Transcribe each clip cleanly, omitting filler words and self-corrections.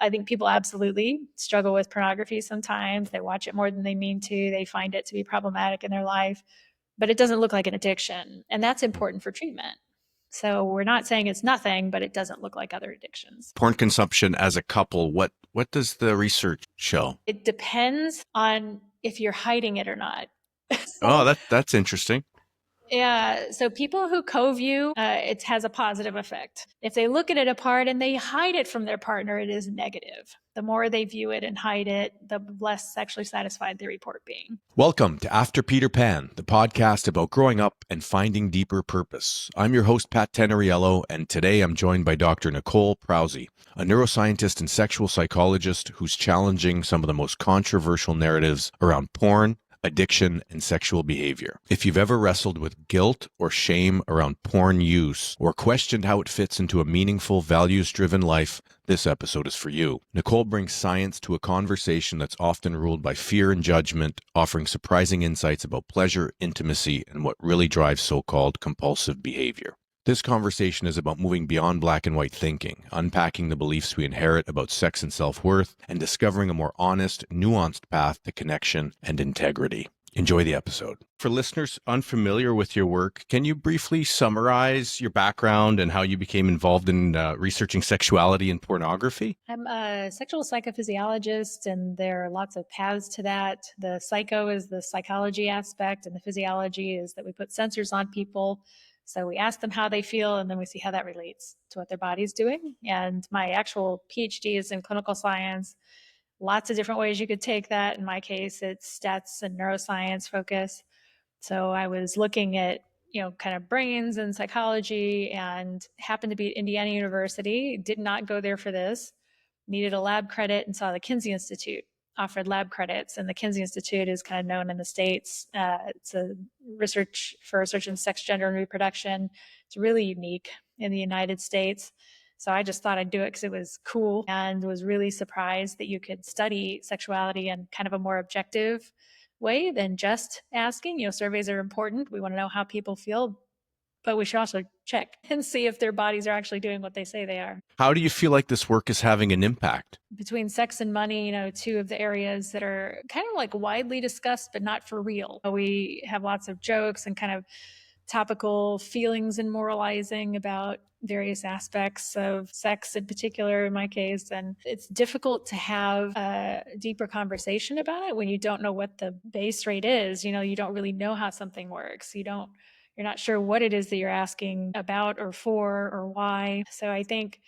I think people absolutely struggle with pornography sometimes. They watch it more than they mean to. They find it to be problematic in their life, but it doesn't look like an addiction. And that's important for treatment. So we're not saying it's nothing, but it doesn't look like other addictions. Porn consumption as a couple, what does the research show? It depends on if you're hiding it or not. That's interesting. Yeah. So people who co-view, it has a positive effect. If they look at it apart and they hide it from their partner, it is negative. The more they view it and hide it, the less sexually satisfied they report being. Welcome to After Peter Pan, the podcast about growing up and finding deeper purpose. I'm your host, Pat Tenneriello, and today I'm joined by Dr. Nicole Prause, a neuroscientist and sexual psychologist who's challenging some of the most controversial narratives around porn, addiction, and sexual behavior. If you've ever wrestled with guilt or shame around porn use or questioned how it fits into a meaningful, values-driven life, this episode is for you. Nicole brings science to a conversation that's often ruled by fear and judgment, offering surprising insights about pleasure, intimacy, and what really drives so-called compulsive behavior. This conversation is about moving beyond black and white thinking, unpacking the beliefs we inherit about sex and self-worth, and discovering a more honest, nuanced path to connection and integrity. Enjoy the episode. For listeners unfamiliar with your work, can you briefly summarize your background and how you became involved in researching sexuality and pornography? I'm a sexual psychophysiologist, and there are lots of paths to that. The psycho is the psychology aspect, and the physiology is that we put sensors on people. So we ask them how they feel, and then we see how that relates to what their body's doing. And my actual PhD is in clinical science. Lots of different ways you could take that. In my case, it's stats and neuroscience focus. So I was looking at, kind of brains and psychology, and happened to be at Indiana University. Did not go there for this. Needed a lab credit and saw the Kinsey Institute offered lab credits. And the Kinsey Institute is kind of known in the States. It's a research in sex, gender, and reproduction. It's really unique in the United States. So I just thought I'd do it because it was cool, and was really surprised that you could study sexuality in kind of a more objective way than just asking. Surveys are important. We want to know how people feel, but we should also check and see if their bodies are actually doing what they say they are. How do you feel like this work is having an impact? Between sex and money, two of the areas that are kind of like widely discussed, but not for real. We have lots of jokes and kind of topical feelings and moralizing about various aspects of sex in particular, in my case. And it's difficult to have a deeper conversation about it when you don't know what the base rate is. You don't really know how something works. You're not sure what it is that you're asking about or for or why. So I think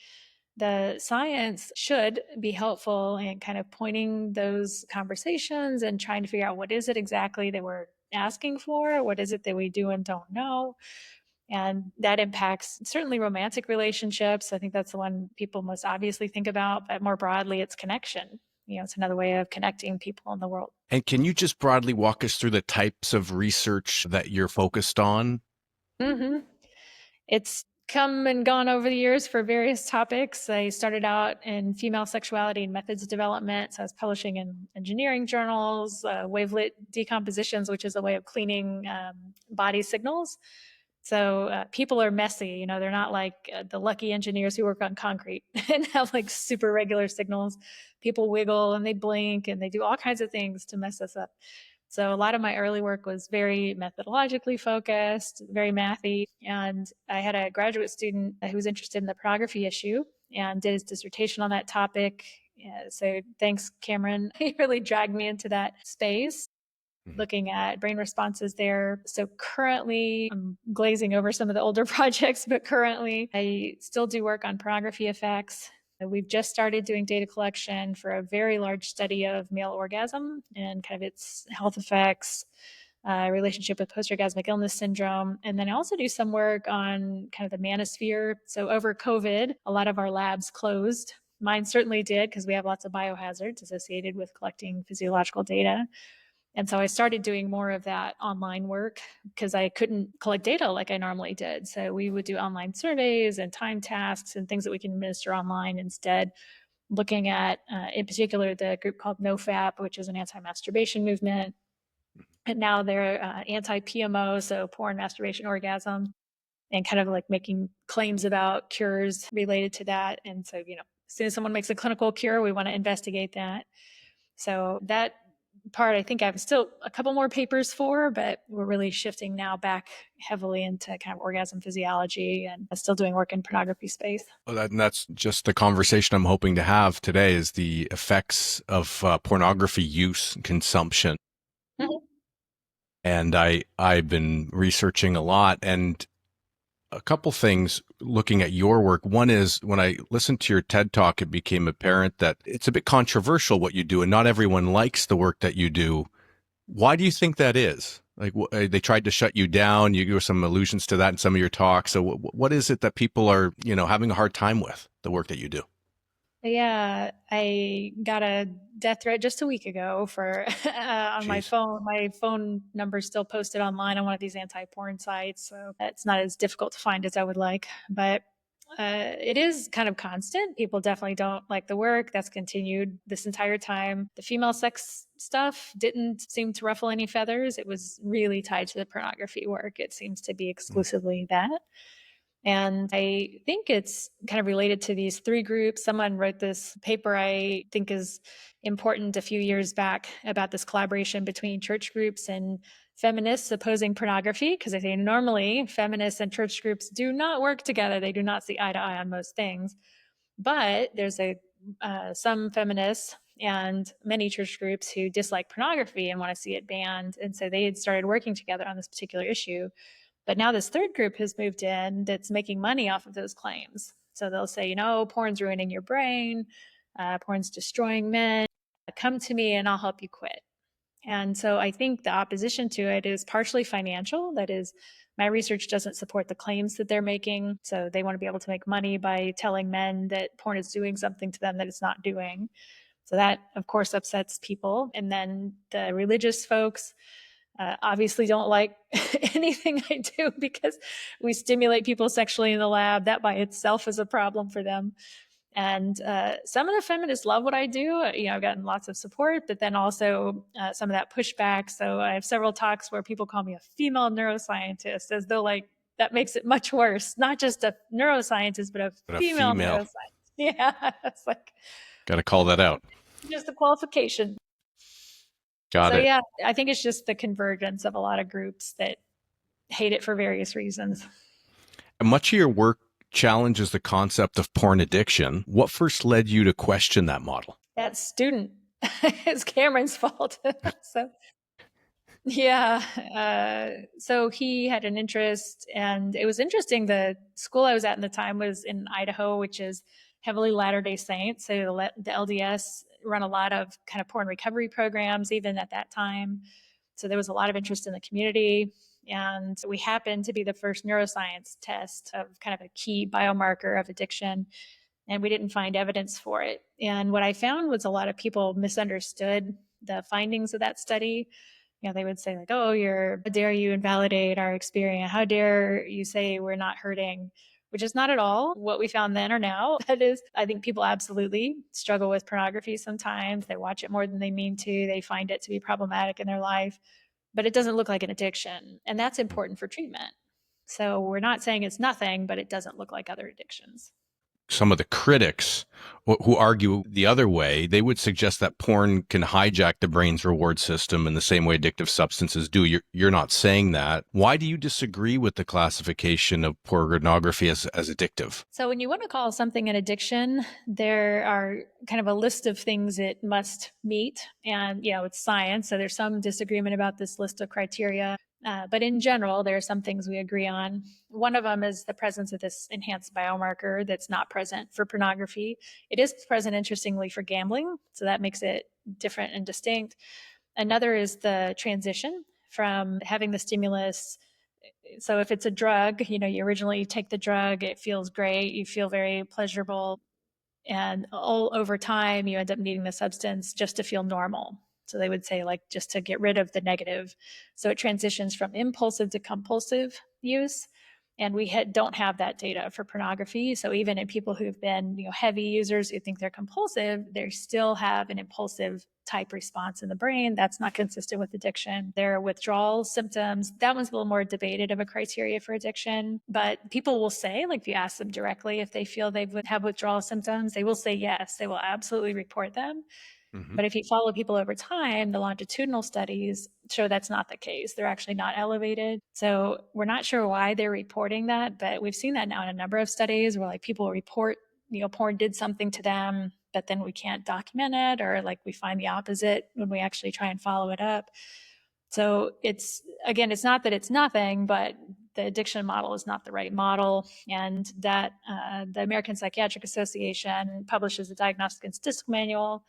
the science should be helpful in kind of pointing those conversations and trying to figure out what is it exactly that we're asking for, what is it that we do and don't know. And that impacts certainly romantic relationships. I think that's the one people most obviously think about, but more broadly, it's connection. It's another way of connecting people in the world. And can you just broadly walk us through the types of research that you're focused on? Mm-hmm. It's come and gone over the years for various topics. I started out in female sexuality and methods development. So I was publishing in engineering journals, wavelet decompositions, which is a way of cleaning body signals. So people are messy, they're not like the lucky engineers who work on concrete and have like super regular signals. People wiggle and they blink and they do all kinds of things to mess us up. So a lot of my early work was very methodologically focused, very mathy. And I had a graduate student who was interested in the pornography issue and did his dissertation on that topic. So thanks, Cameron. He really dragged me into that space, looking at brain responses there. So currently, I'm glazing over some of the older projects, but currently I still do work on pornography effects. We've just started doing data collection for a very large study of male orgasm and kind of its health effects, relationship with post-orgasmic illness syndrome. And then I also do some work on kind of the manosphere. So over COVID, a lot of our labs closed. Mine certainly did, because we have lots of biohazards associated with collecting physiological data. And so I started doing more of that online work because I couldn't collect data like I normally did. So we would do online surveys and time tasks and things that we can administer online instead, looking at, in particular, the group called NoFap, which is an anti-masturbation movement. And now they're anti-PMO, so porn, masturbation, orgasm, and kind of like making claims about cures related to that. And so, As soon as someone makes a clinical cure, we want to investigate that. So that part, I think I have still a couple more papers for, but we're really shifting now back heavily into kind of orgasm physiology and still doing work in pornography space. Well, and that's just the conversation I'm hoping to have today is the effects of pornography use and consumption. Mhm. And I've been researching a lot, and a couple things looking at your work. One is when I listened to your TED Talk, it became apparent that it's a bit controversial what you do, and not everyone likes the work that you do. Why do you think that is? Like they tried to shut you down. You gave some allusions to that in some of your talks. So what is it that people are, having a hard time with the work that you do? Yeah, I got a death threat just a week ago for on my Jeez. phone. My phone number is still posted online on one of these anti-porn sites, so it's not as difficult to find as I would like. But it is kind of constant. People definitely don't like the work. That's continued this entire time. The female sex stuff didn't seem to ruffle any feathers. It was really tied to the pornography work. It seems to be exclusively that. And I think it's kind of related to these three groups. Someone wrote this paper I think is important a few years back about this collaboration between church groups and feminists opposing pornography, because I think normally feminists and church groups do not work together. They do not see eye to eye on most things. But there's some feminists and many church groups who dislike pornography and want to see it banned. And so they had started working together on this particular issue. But now this third group has moved in that's making money off of those claims. So they'll say, porn's ruining your brain, porn's destroying men. Come to me and I'll help you quit. And so I think the opposition to it is partially financial. That is, my research doesn't support the claims that they're making. So they want to be able to make money by telling men that porn is doing something to them that it's not doing. So that, of course, upsets people. And then the religious folks obviously don't like anything I do because we stimulate people sexually in the lab. That by itself is a problem for them. And some of the feminists love what I do. I've gotten lots of support, but then also some of that pushback. So I have several talks where people call me a female neuroscientist, as though like that makes it much worse. Not just a neuroscientist, but a But a female female. neuroscientist. Yeah, it's like Got to call that out. just a qualification. Got So it. yeah, I think it's just the convergence of a lot of groups that hate it for various reasons. And much of your work challenges the concept of porn addiction. What first led you to question that model? That student, it's Cameron's fault. So yeah, so he had an interest, and it was interesting. The school I was at the time was in Idaho, which is heavily Latter-day Saints. So the LDS run a lot of kind of porn recovery programs, even at that time. So there was a lot of interest in the community. And we happened to be the first neuroscience test of kind of a key biomarker of addiction. And we didn't find evidence for it. And what I found was a lot of people misunderstood the findings of that study. They would say like, oh, how dare you invalidate our experience? How dare you say we're not hurting? Which is not at all what we found then or now. That is, I think people absolutely struggle with pornography sometimes. They watch it more than they mean to. They find it to be problematic in their life, but it doesn't look like an addiction. And that's important for treatment. So we're not saying it's nothing, but it doesn't look like other addictions. Some of the critics who argue the other way, they would suggest that porn can hijack the brain's reward system in the same way addictive substances do. You're not saying that. Why do you disagree with the classification of pornography as addictive? So when you want to call something an addiction, there are kind of a list of things it must meet. And, it's science. So there's some disagreement about this list of criteria. But in general, there are some things we agree on. One of them is the presence of this enhanced biomarker that's not present for pornography. It is present, interestingly, for gambling. So that makes it different and distinct. Another is the transition from having the stimulus. So if it's a drug, you originally take the drug, it feels great, you feel very pleasurable. And all over time, you end up needing the substance just to feel normal. So they would say, like, just to get rid of the negative. So it transitions from impulsive to compulsive use. And we don't have that data for pornography. So even in people who've been, heavy users who think they're compulsive, they still have an impulsive type response in the brain. That's not consistent with addiction. Their withdrawal symptoms, that one's a little more debated of a criteria for addiction. But people will say, like if you ask them directly if they feel they would have withdrawal symptoms, they will say yes. They will absolutely report them. But if you follow people over time, the longitudinal studies show that's not the case. They're actually not elevated. So we're not sure why they're reporting that, but we've seen that now in a number of studies where like people report, porn did something to them, but then we can't document it, or like we find the opposite when we actually try and follow it up. So it's not that it's nothing, but the addiction model is not the right model. And that the American Psychiatric Association publishes a Diagnostic and Statistical Manual.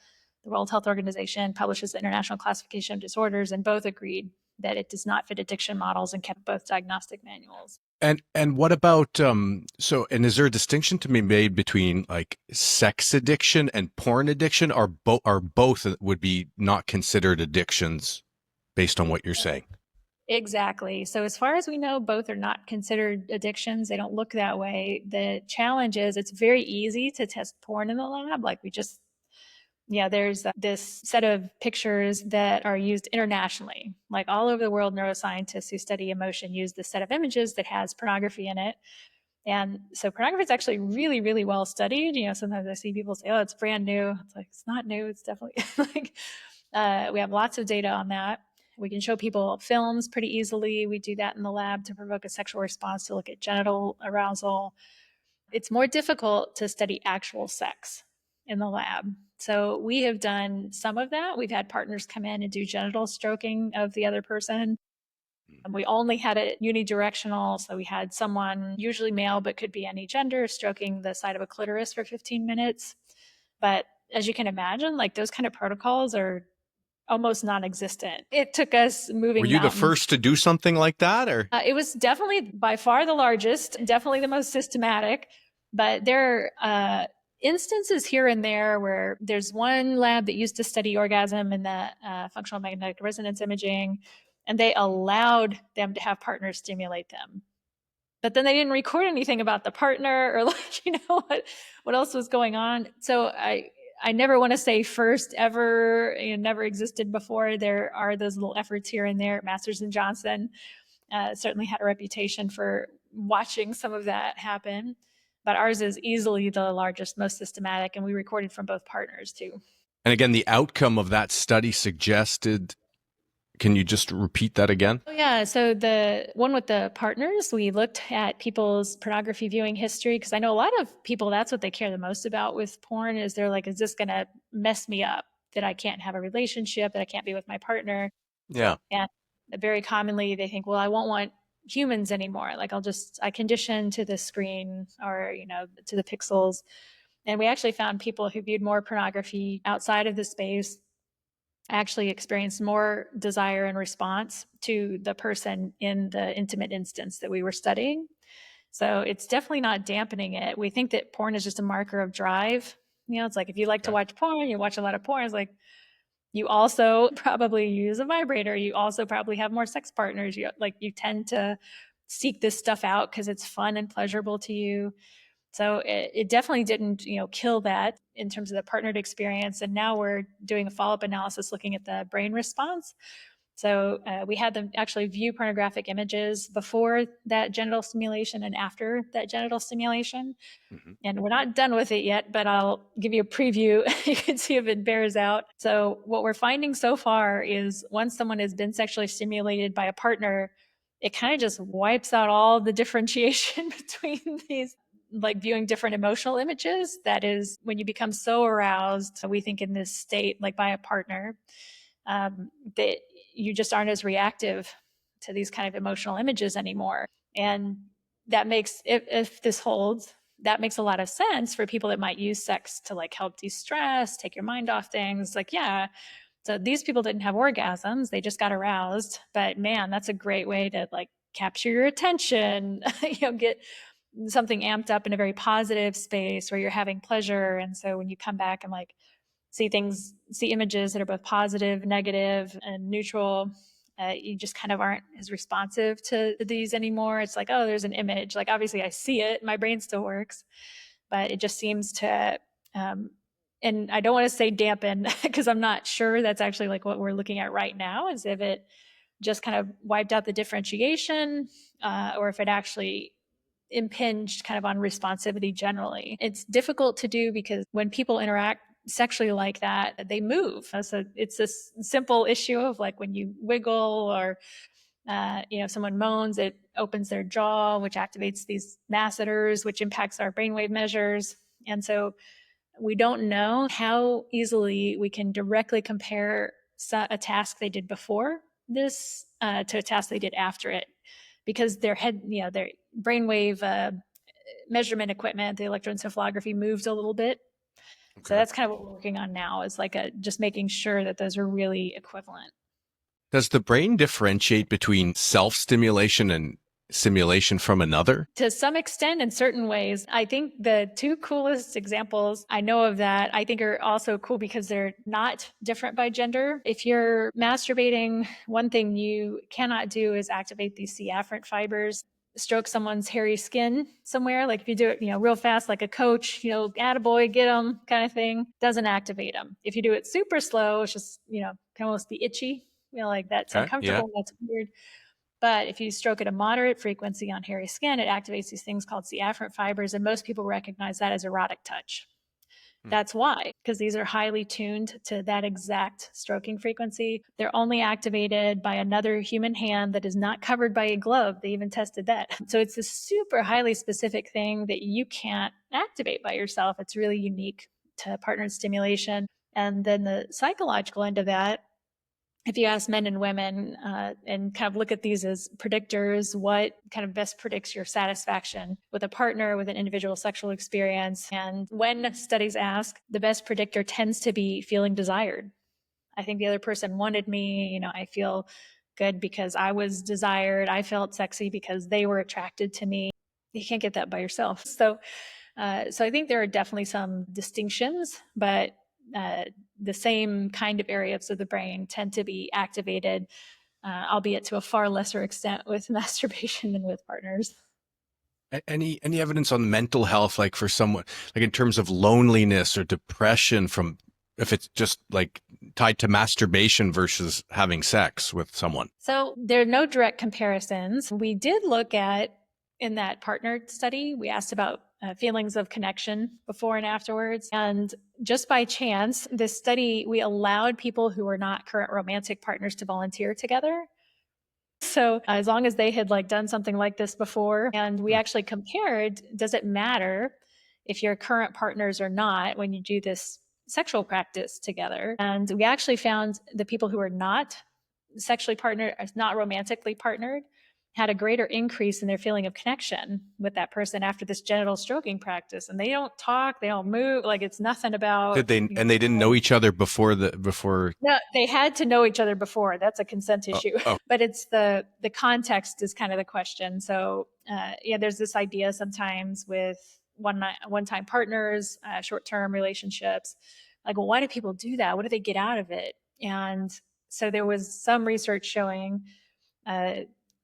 The World Health Organization publishes the International Classification of Disorders, and both agreed that it does not fit addiction models and kept both diagnostic manuals. And what about and is there a distinction to be made between like sex addiction and porn addiction? Are both would be not considered addictions based on what you're saying? Exactly. So as far as we know, both are not considered addictions. They don't look that way. The challenge is it's very easy to test porn in the lab. Like there's this set of pictures that are used internationally. Like all over the world, neuroscientists who study emotion use this set of images that has pornography in it. And so pornography is actually really, really well studied. Sometimes I see people say, oh, it's brand new. It's like, it's not new. It's definitely we have lots of data on that. We can show people films pretty easily. We do that in the lab to provoke a sexual response, to look at genital arousal. It's more difficult to study actual sex in the lab. So we have done some of that. We've had partners come in and do genital stroking of the other person. We only had it unidirectional. So we had someone, usually male, but could be any gender, stroking the side of a clitoris for 15 minutes. But as you can imagine, like those kind of protocols are almost non-existent. It took us moving. Were you the first to do something like that, or? It was definitely by far the largest, definitely the most systematic, but there are instances here and there where there's one lab that used to study orgasm in the functional magnetic resonance imaging, and they allowed them to have partners stimulate them. But then they didn't record anything about the partner or what else was going on. So I never want to say first ever, never existed before. There are those little efforts here and there. Masters and Johnson certainly had a reputation for watching some of that happen. But ours is easily the largest, most systematic, and we recorded from both partners too. And again, the outcome of that study suggested, can you just repeat that again? Oh, yeah. So the one with the partners, we looked at people's pornography viewing history, because I know a lot of people, that's what they care the most about with porn, is they're like, is this going to mess me up, that I can't have a relationship, that I can't be with my partner? Yeah. And very commonly they think, well, I won't want humans anymore. Like I condition to the screen or, to the pixels. And we actually found people who viewed more pornography outside of the space actually experienced more desire and response to the person in the intimate instance that we were studying. So it's definitely not dampening it. We think that porn is just a marker of drive. It's like if you like to watch porn, you watch a lot of porn, it's like you also probably use a vibrator. You also probably have more sex partners. You tend to seek this stuff out because it's fun and pleasurable to you. So it definitely didn't, kill that in terms of the partnered experience. And now we're doing a follow-up analysis looking at the brain response. So we had them actually view pornographic images before that genital stimulation and after that genital stimulation. Mm-hmm. And we're not done with it yet, but I'll give you a preview. You can see if it bears out. So what we're finding so far is once someone has been sexually stimulated by a partner, it kind of just wipes out all the differentiation between these, like viewing different emotional images. That is, when you become so aroused, we think in this state, like by a partner, that you just aren't as reactive to these kind of emotional images anymore. And that makes, if this holds, that makes a lot of sense for people that might use sex to like help de-stress, take your mind off things. Like, yeah. So these people didn't have orgasms, they just got aroused. But man, that's a great way to like capture your attention, get something amped up in a very positive space where you're having pleasure. And so when you come back and like see images that are both positive, negative, and neutral, you just kind of aren't as responsive to these anymore. It's like, oh, there's an image. Like, obviously I see it, my brain still works, but it just seems to and I don't want to say dampen because I'm not sure that's actually like what we're looking at right now, is if it just kind of wiped out the differentiation or if it actually impinged kind of on responsivity generally. It's difficult to do because when people interact sexually like that, they move. So it's this simple issue of like when you wiggle or if someone moans, it opens their jaw, which activates these masseters, which impacts our brainwave measures. And so we don't know how easily we can directly compare a task they did before this to a task they did after it, because their their brainwave measurement equipment, the electroencephalography, moves a little bit. So that's kind of what we're working on now, is like just making sure that those are really equivalent. Does the brain differentiate between self-stimulation and stimulation from another? To some extent, in certain ways. I think the two coolest examples I know of that I think are also cool because they're not different by gender. If you're masturbating, one thing you cannot do is activate these C afferent fibers. Stroke someone's hairy skin somewhere, like if you do it, real fast, like a coach, attaboy, get them kind of thing, doesn't activate them. If you do it super slow, it's just, can almost be itchy, like that's uncomfortable, that's weird. But if you stroke at a moderate frequency on hairy skin, it activates these things called C afferent fibers, and most people recognize that as erotic touch. That's why, because these are highly tuned to that exact stroking frequency. They're only activated by another human hand that is not covered by a glove. They even tested that. So it's a super highly specific thing that you can't activate by yourself. It's really unique to partnered stimulation. And then the psychological end of that, if you ask men and women and kind of look at these as predictors, what kind of best predicts your satisfaction with a partner, with an individual sexual experience? And when studies ask, the best predictor tends to be feeling desired. I think the other person wanted me, I feel good because I was desired. I felt sexy because they were attracted to me. You can't get that by yourself. So I think there are definitely some distinctions, but the same kind of areas of the brain tend to be activated, albeit to a far lesser extent with masturbation than with partners. Any evidence on mental health, like for someone, like in terms of loneliness or depression, from if it's just like tied to masturbation versus having sex with someone? So there are no direct comparisons. We did look at, in that partner study, we asked about feelings of connection before and afterwards. And just by chance, this study, we allowed people who were not current romantic partners to volunteer together. So as long as they had done something like this before, and we actually compared, does it matter if you're current partners or not when you do this sexual practice together? And we actually found the people who are not sexually partnered, not romantically partnered, had a greater increase in their feeling of connection with that person after this genital stroking practice. And they don't talk, they don't move, like it's nothing about. Did they? And they didn't know each other before. No, they had to know each other before. That's a consent issue. But it's the context is kind of the question. So there's this idea sometimes with one-time partners, short-term relationships. Like, well, why do people do that? What do they get out of it? And so there was some research showing,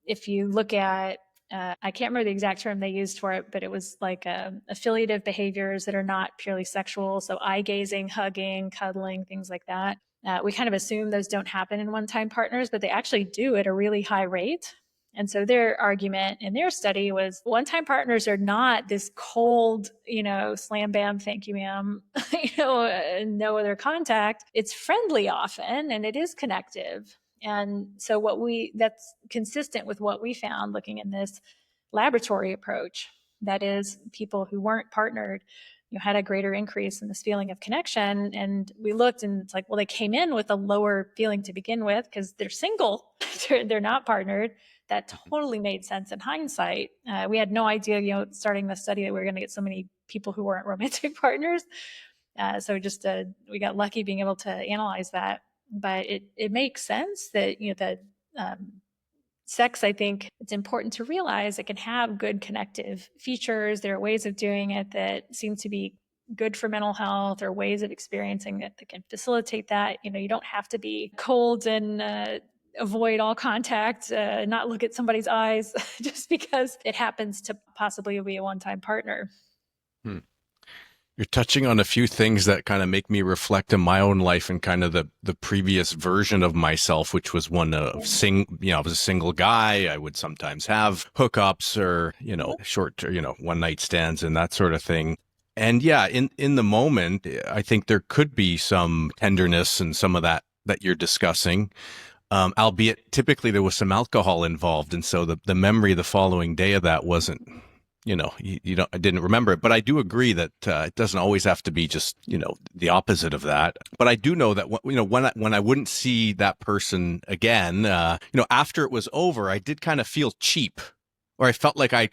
if you look at, I can't remember the exact term they used for it, but it was like affiliative behaviors that are not purely sexual. So eye gazing, hugging, cuddling, things like that. We kind of assume those don't happen in one-time partners, but they actually do at a really high rate. And so their argument in their study was one-time partners are not this cold, slam bam, thank you, ma'am, no other contact. It's friendly often, and it is connective. And so that's consistent with what we found looking in this laboratory approach. That is, people who weren't partnered, had a greater increase in this feeling of connection. And we looked and it's like, well, they came in with a lower feeling to begin with because they're single, they're not partnered. That totally made sense in hindsight. We had no idea, starting the study, that we were going to get so many people who weren't romantic partners. So just we got lucky being able to analyze that. But it makes sense that sex, I think it's important to realize it can have good connective features. There are ways of doing it that seem to be good for mental health, or ways of experiencing it that can facilitate that. You don't have to be cold and avoid all contact, not look at somebody's eyes just because it happens to possibly be a one-time partner. You're touching on a few things that kind of make me reflect on my own life and kind of the previous version of myself, which was one of I was a single guy. I would sometimes have hookups or, short, one night stands and that sort of thing. And yeah, in the moment, I think there could be some tenderness and some of that you're discussing. Albeit typically there was some alcohol involved. And so the memory the following day of that wasn't, I didn't remember it, but I do agree that it doesn't always have to be just, the opposite of that. But I do know that, when I wouldn't see that person again, after it was over, I did kind of feel cheap, or I felt like I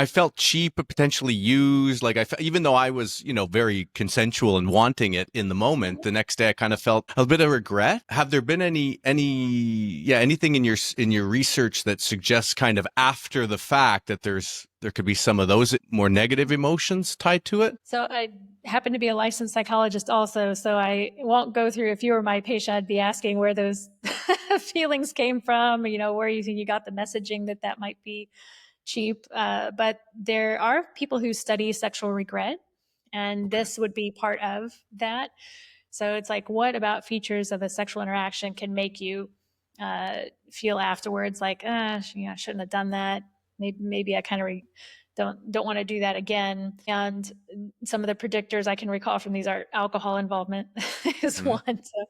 felt cheap, potentially used. Like even though I was, very consensual and wanting it in the moment, the next day I kind of felt a bit of regret. Have there been anything in your research that suggests kind of after the fact that there could be some of those more negative emotions tied to it? So I happen to be a licensed psychologist also, so I won't go through, if you were my patient, I'd be asking where those feelings came from, where you think you got the messaging that might be cheap. But there are people who study sexual regret, and this would be part of that. So it's like, what about features of a sexual interaction can make you feel afterwards like, I shouldn't have done that. Maybe I kind of don't want to do that again. And some of the predictors I can recall from these are alcohol involvement is one. So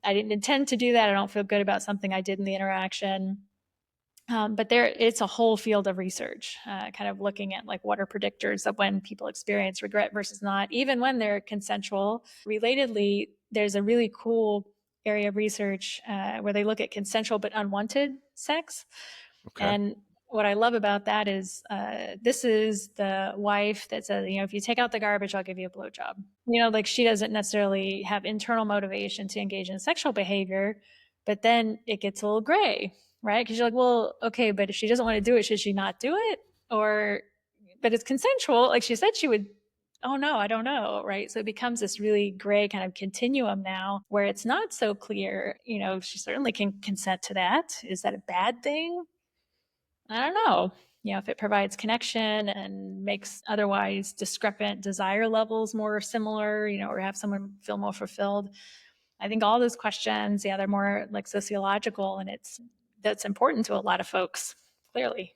I didn't intend to do that. I don't feel good about something I did in the interaction. But it's a whole field of research, kind of looking at like what are predictors of when people experience regret versus not, even when they're consensual. Relatedly, there's a really cool area of research where they look at consensual but unwanted sex. Okay. And what I love about that is this is the wife that says, if you take out the garbage, I'll give you a blowjob. Like she doesn't necessarily have internal motivation to engage in sexual behavior, but then it gets a little gray, right? Because you're like, well, okay, but if she doesn't want to do it, should she not do it? But it's consensual. Like she said she would. Oh no, I don't know, right? So it becomes this really gray kind of continuum now where it's not so clear, she certainly can consent to that. Is that a bad thing? I don't know. If it provides connection and makes otherwise discrepant desire levels more similar, or have someone feel more fulfilled. I think all those questions, they're more like sociological, and that's important to a lot of folks, clearly.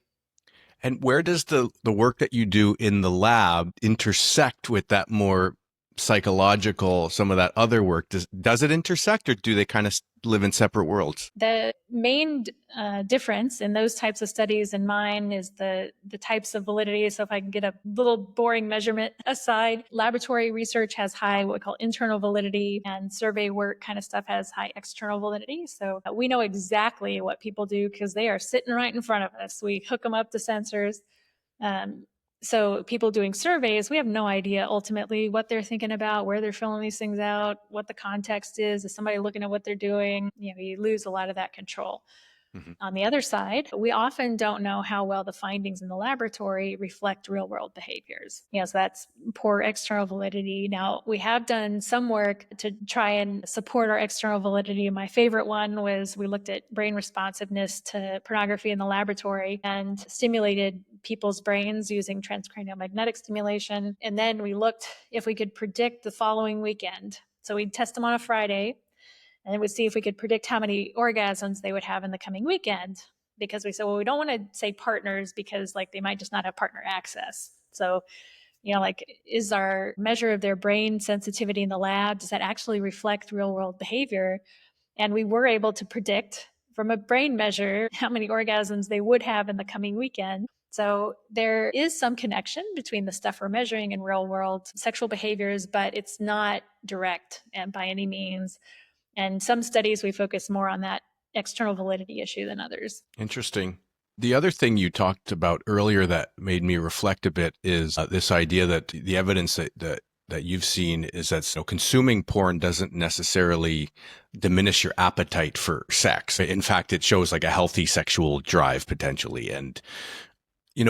And where does the work that you do in the lab intersect with that more psychological, some of that other work? Does it intersect, or do they kind of live in separate worlds? The main difference in those types of studies and mine is the types of validity. So if I can get a little boring measurement aside, laboratory research has high what we call internal validity, and survey work kind of stuff has high external validity. So we know exactly what people do because they are sitting right in front of us. We hook them up to sensors. So people doing surveys, we have no idea ultimately what they're thinking about, where they're filling these things out, what the context is somebody looking at what they're doing. You lose a lot of that control. Mm-hmm. On the other side, we often don't know how well the findings in the laboratory reflect real world behaviors. So that's poor external validity. Now, we have done some work to try and support our external validity. My favorite one was we looked at brain responsiveness to pornography in the laboratory and stimulated people's brains using transcranial magnetic stimulation. And then we looked if we could predict the following weekend. So we'd test them on a Friday, and it would see if we could predict how many orgasms they would have in the coming weekend. Because we said, well, we don't want to say partners because like they might just not have partner access. So, is our measure of their brain sensitivity in the lab, does that actually reflect real world behavior? And we were able to predict from a brain measure how many orgasms they would have in the coming weekend. So there is some connection between the stuff we're measuring and real world sexual behaviors, but it's not direct and by any means. And some studies, we focus more on that external validity issue than others. Interesting. The other thing you talked about earlier that made me reflect a bit is this idea that the evidence that you've seen is that consuming porn doesn't necessarily diminish your appetite for sex. In fact, it shows like a healthy sexual drive potentially. And,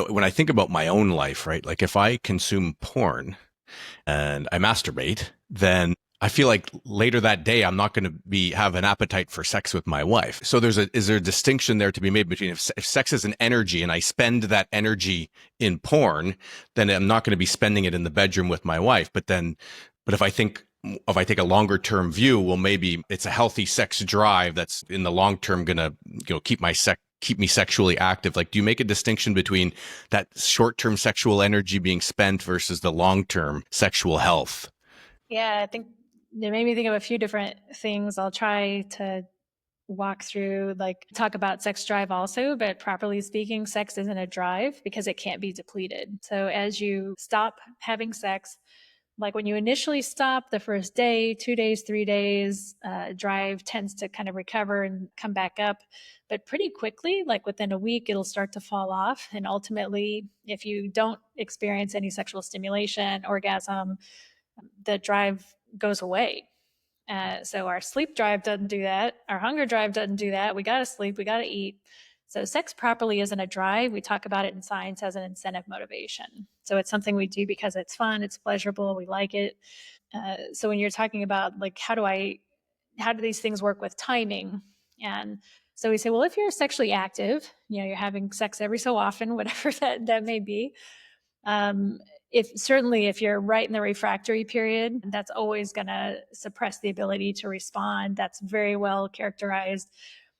when I think about my own life, right, like if I consume porn and I masturbate, then I feel like later that day, I'm not going to have an appetite for sex with my wife. So is there a distinction there to be made between if sex is an energy and I spend that energy in porn, then I'm not going to be spending it in the bedroom with my wife. But if I take a longer term view, well, maybe it's a healthy sex drive that's in the long term going to, keep me sexually active. Like, do you make a distinction between that short term sexual energy being spent versus the long term sexual health? Yeah, I think it made me think of a few different things. I'll try to walk through, like talk about sex drive also, but properly speaking, sex isn't a drive because it can't be depleted. So as you stop having sex, like when you initially stop the first day, 2 days, 3 days, drive tends to kind of recover and come back up. But pretty quickly, like within a week, it'll start to fall off. And ultimately, if you don't experience any sexual stimulation, orgasm, the drive goes away. So our sleep drive doesn't do that. Our hunger drive doesn't do that. We got to sleep. We got to eat. So sex properly isn't a drive. We talk about it in science as an incentive motivation. So it's something we do because it's fun, it's pleasurable, we like it. So when you're talking about like how do these things work with timing? And so we say, well, if you're sexually active, you're having sex every so often, whatever that may be. If you're right in the refractory period, that's always going to suppress the ability to respond. That's very well characterized.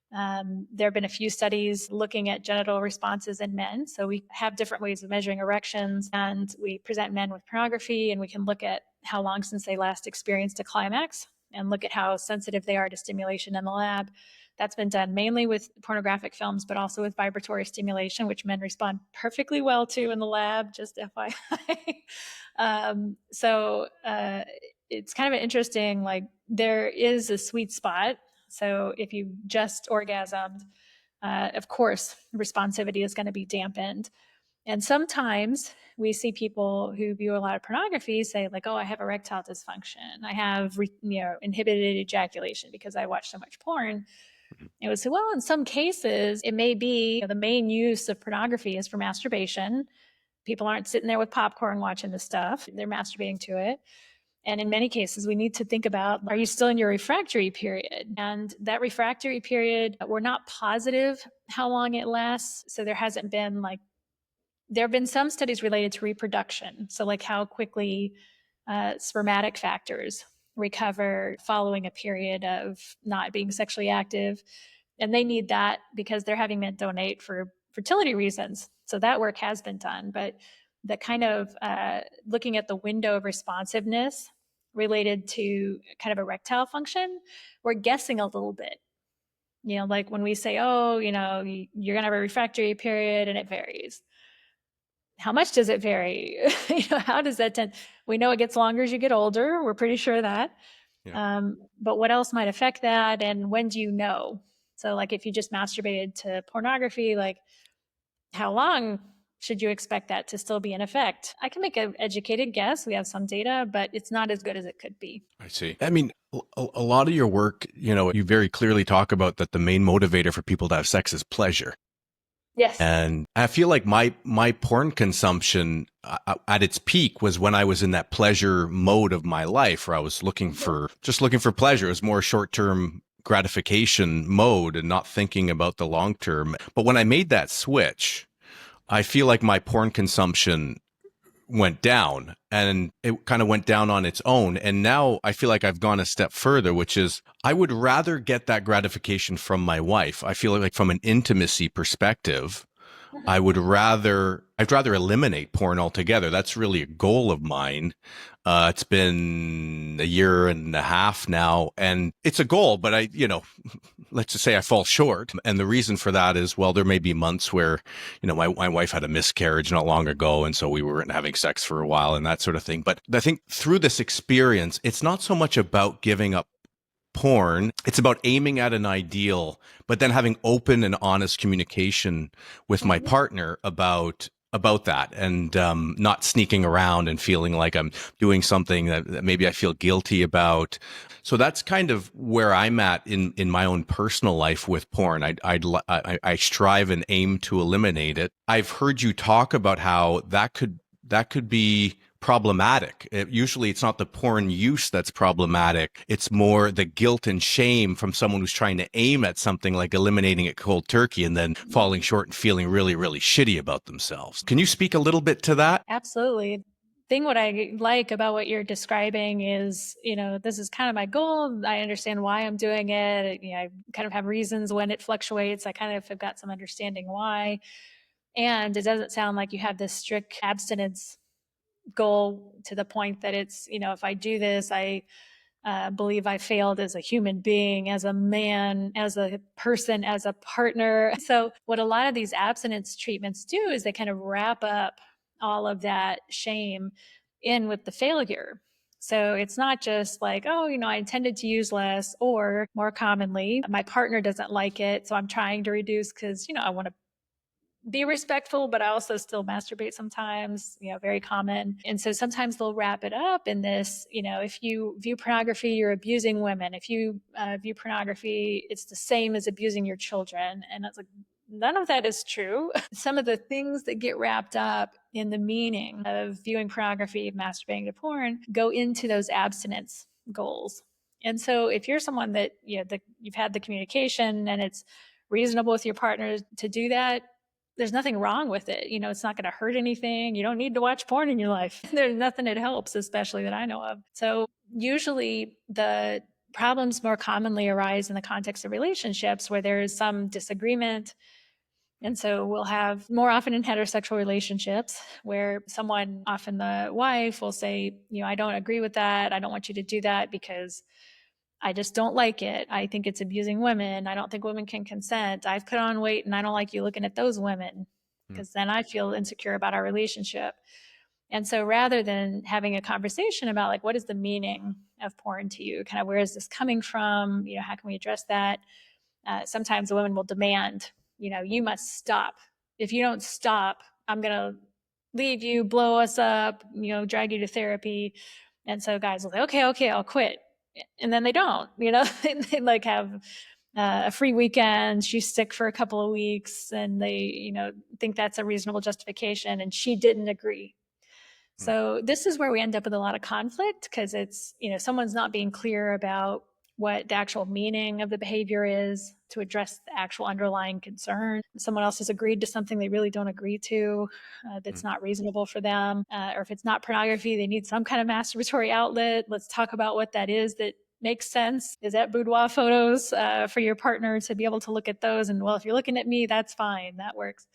There have been a few studies looking at genital responses in men. So we have different ways of measuring erections, and we present men with pornography, and we can look at how long since they last experienced a climax and look at how sensitive they are to stimulation in the lab. That's been done mainly with pornographic films, but also with vibratory stimulation, which men respond perfectly well to in the lab, just FYI. It's kind of interesting, like there is a sweet spot. So if you just orgasmed, of course, responsivity is going to be dampened. And sometimes we see people who view a lot of pornography say like, oh, I have erectile dysfunction. I have, inhibited ejaculation because I watch so much porn. It would say, well, in some cases, it may be the main use of pornography is for masturbation. People aren't sitting there with popcorn watching the stuff. They're masturbating to it. And in many cases, we need to think about, are you still in your refractory period? And that refractory period, we're not positive how long it lasts. So there have been some studies related to reproduction. So like how quickly spermatic factors recover following a period of not being sexually active. And they need that because they're having men donate for fertility reasons. So that work has been done. But the kind of looking at the window of responsiveness related to kind of erectile function, we're guessing a little bit. Like when we say, oh, you're going to have a refractory period and it varies. How much does it vary? How does that tend? We know it gets longer as you get older. We're pretty sure of that. Yeah. But what else might affect that? And when do you know? So like if you just masturbated to pornography, like how long should you expect that to still be in effect? I can make an educated guess. We have some data, but it's not as good as it could be. I see. I mean, a lot of your work, you very clearly talk about that the main motivator for people to have sex is pleasure. Yes. And I feel like my porn consumption at its peak was when I was in that pleasure mode of my life where I was looking for pleasure. It was more short-term gratification mode and not thinking about the long term. But when I made that switch, I feel like my porn consumption went down, and it kind of went down on its own. And now I feel like I've gone a step further, which is I would rather get that gratification from my wife. I feel like from an intimacy perspective, I'd rather eliminate porn altogether. That's really a goal of mine. It's been a year and a half now, and it's a goal, but let's just say I fall short. And the reason for that is, well, there may be months where, my wife had a miscarriage not long ago. And so we weren't having sex for a while and that sort of thing. But I think through this experience, it's not so much about giving up porn. It's about aiming at an ideal, but then having open and honest communication with my partner about that, and not sneaking around and feeling like I'm doing something that maybe I feel guilty about. So that's kind of where I'm at in my own personal life with porn. I strive and aim to eliminate it. I've heard you talk about how that could be problematic. Usually it's not the porn use that's problematic. It's more the guilt and shame from someone who's trying to aim at something like eliminating it cold turkey and then falling short and feeling really, really shitty about themselves. Can you speak a little bit to that? Absolutely. Thing what I like about what you're describing is, this is kind of my goal. I understand why I'm doing it. I kind of have reasons when it fluctuates. I kind of have got some understanding why. And it doesn't sound like you have this strict abstinence goal to the point that it's, if I do this, I believe I failed as a human being, as a man, as a person, as a partner. So, what a lot of these abstinence treatments do is they kind of wrap up all of that shame in with the failure. So it's not just like, oh, I intended to use less, or more commonly, my partner doesn't like it. So I'm trying to reduce because, I want to be respectful, but I also still masturbate sometimes, very common. And so sometimes they'll wrap it up in this, if you view pornography, you're abusing women. If you view pornography, it's the same as abusing your children. And it's like, none of that is true. Some of the things that get wrapped up in the meaning of viewing pornography, masturbating to porn, go into those abstinence goals. And so if you're someone that, you've had the communication and it's reasonable with your partner to do that, there's nothing wrong with it. It's not going to hurt anything. You don't need to watch porn in your life. There's nothing that helps, especially that I know of. So usually the problems more commonly arise in the context of relationships where there is some disagreement. And so we'll have more often in heterosexual relationships where someone, often the wife, will say, I don't agree with that. I don't want you to do that because I just don't like it. I think it's abusing women. I don't think women can consent. I've put on weight and I don't like you looking at those women because then I feel insecure about our relationship. And so rather than having a conversation about like, what is the meaning of porn to you? Kind of where is this coming from? How can we address that? Sometimes the women will demand, you must stop. If you don't stop, I'm going to leave you, blow us up, drag you to therapy. And so guys will say, okay, I'll quit. And then they don't, they like have a free weekend. She's sick for a couple of weeks and they, think that's a reasonable justification. And she didn't agree. So this is where we end up with a lot of conflict because it's, someone's not being clear about what the actual meaning of the behavior is to address the actual underlying concern. Someone else has agreed to something they really don't agree to, that's not reasonable for them. Or if it's not pornography, they need some kind of masturbatory outlet. Let's talk about what that is that makes sense. Is that boudoir photos for your partner to be able to look at those? And well, if you're looking at me, that's fine. That works.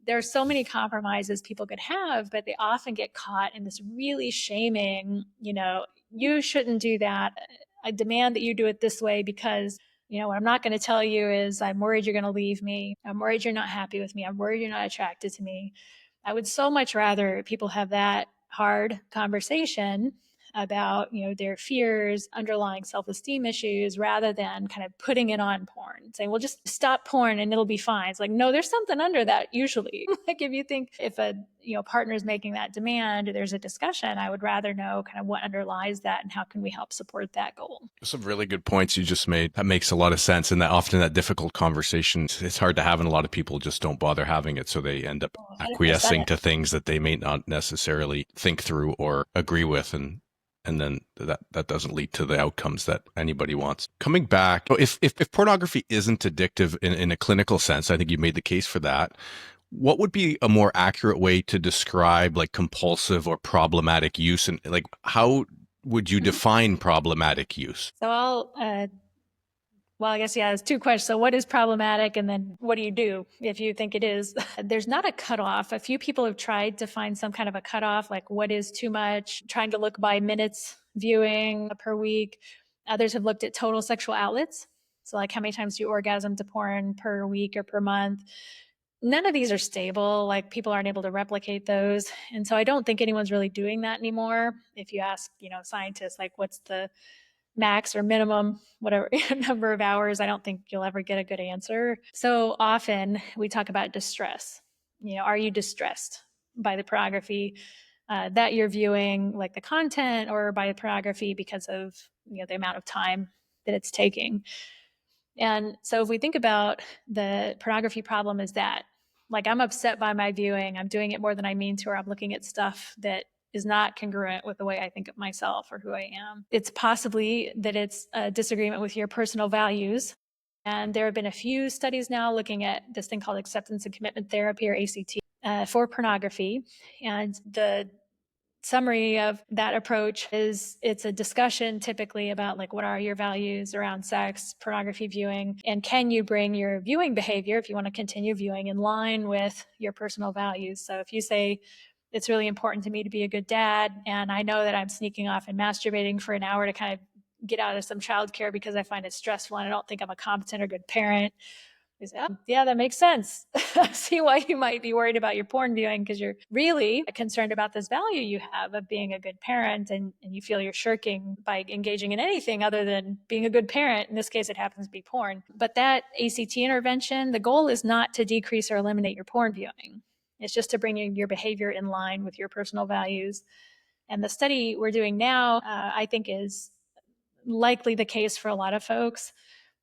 There are so many compromises people could have, but they often get caught in this really shaming, you shouldn't do that. I demand that you do it this way because, what I'm not going to tell you is I'm worried you're going to leave me. I'm worried you're not happy with me. I'm worried you're not attracted to me. I would so much rather people have that hard conversation about, their fears, underlying self-esteem issues, rather than kind of putting it on porn, saying, well, just stop porn and it'll be fine. It's like, no, there's something under that usually. Like if you think if a, partner is making that demand, there's a discussion, I would rather know kind of what underlies that and how can we help support that goal. Some really good points you just made. That makes a lot of sense. And that often that difficult conversation, it's hard to have, and a lot of people just don't bother having it. So they end up acquiescing to things that they may not necessarily think through or agree with. And then that doesn't lead to the outcomes that anybody wants. Coming back, if pornography isn't addictive in a clinical sense, I think you made the case for that. What would be a more accurate way to describe like compulsive or problematic use? And like, how would you define problematic use? So I guess, there's two questions. So what is problematic? And then what do you do if you think it is? There's not a cutoff. A few people have tried to find some kind of a cutoff, like what is too much, trying to look by minutes viewing per week. Others have looked at total sexual outlets. So like how many times do you orgasm to porn per week or per month? None of these are stable. Like people aren't able to replicate those. And so I don't think anyone's really doing that anymore. If you ask, scientists, like what's the max or minimum, whatever number of hours, I don't think you'll ever get a good answer. So often we talk about distress. Are you distressed by the pornography that you're viewing, like the content, or by the pornography because of the amount of time that it's taking? And so if we think about the pornography problem is that, like, I'm upset by my viewing, I'm doing it more than I mean to, or I'm looking at stuff that is not congruent with the way I think of myself or who I am. It's possibly that it's a disagreement with your personal values. And there have been a few studies now looking at this thing called acceptance and commitment therapy, or ACT, for pornography. And the summary of that approach is it's a discussion typically about like what are your values around sex, pornography viewing, and can you bring your viewing behavior, if you want to continue viewing, in line with your personal values. So if you say it's really important to me to be a good dad, and I know that I'm sneaking off and masturbating for an hour to kind of get out of some childcare because I find it stressful and I don't think I'm a competent or good parent. We say, oh, yeah, that makes sense. I see why you might be worried about your porn viewing, because you're really concerned about this value you have of being a good parent, and you feel you're shirking by engaging in anything other than being a good parent. In this case, it happens to be porn. But that ACT intervention, the goal is not to decrease or eliminate your porn viewing. It's just to bring your behavior in line with your personal values. And the study we're doing now, I think, is likely the case for a lot of folks.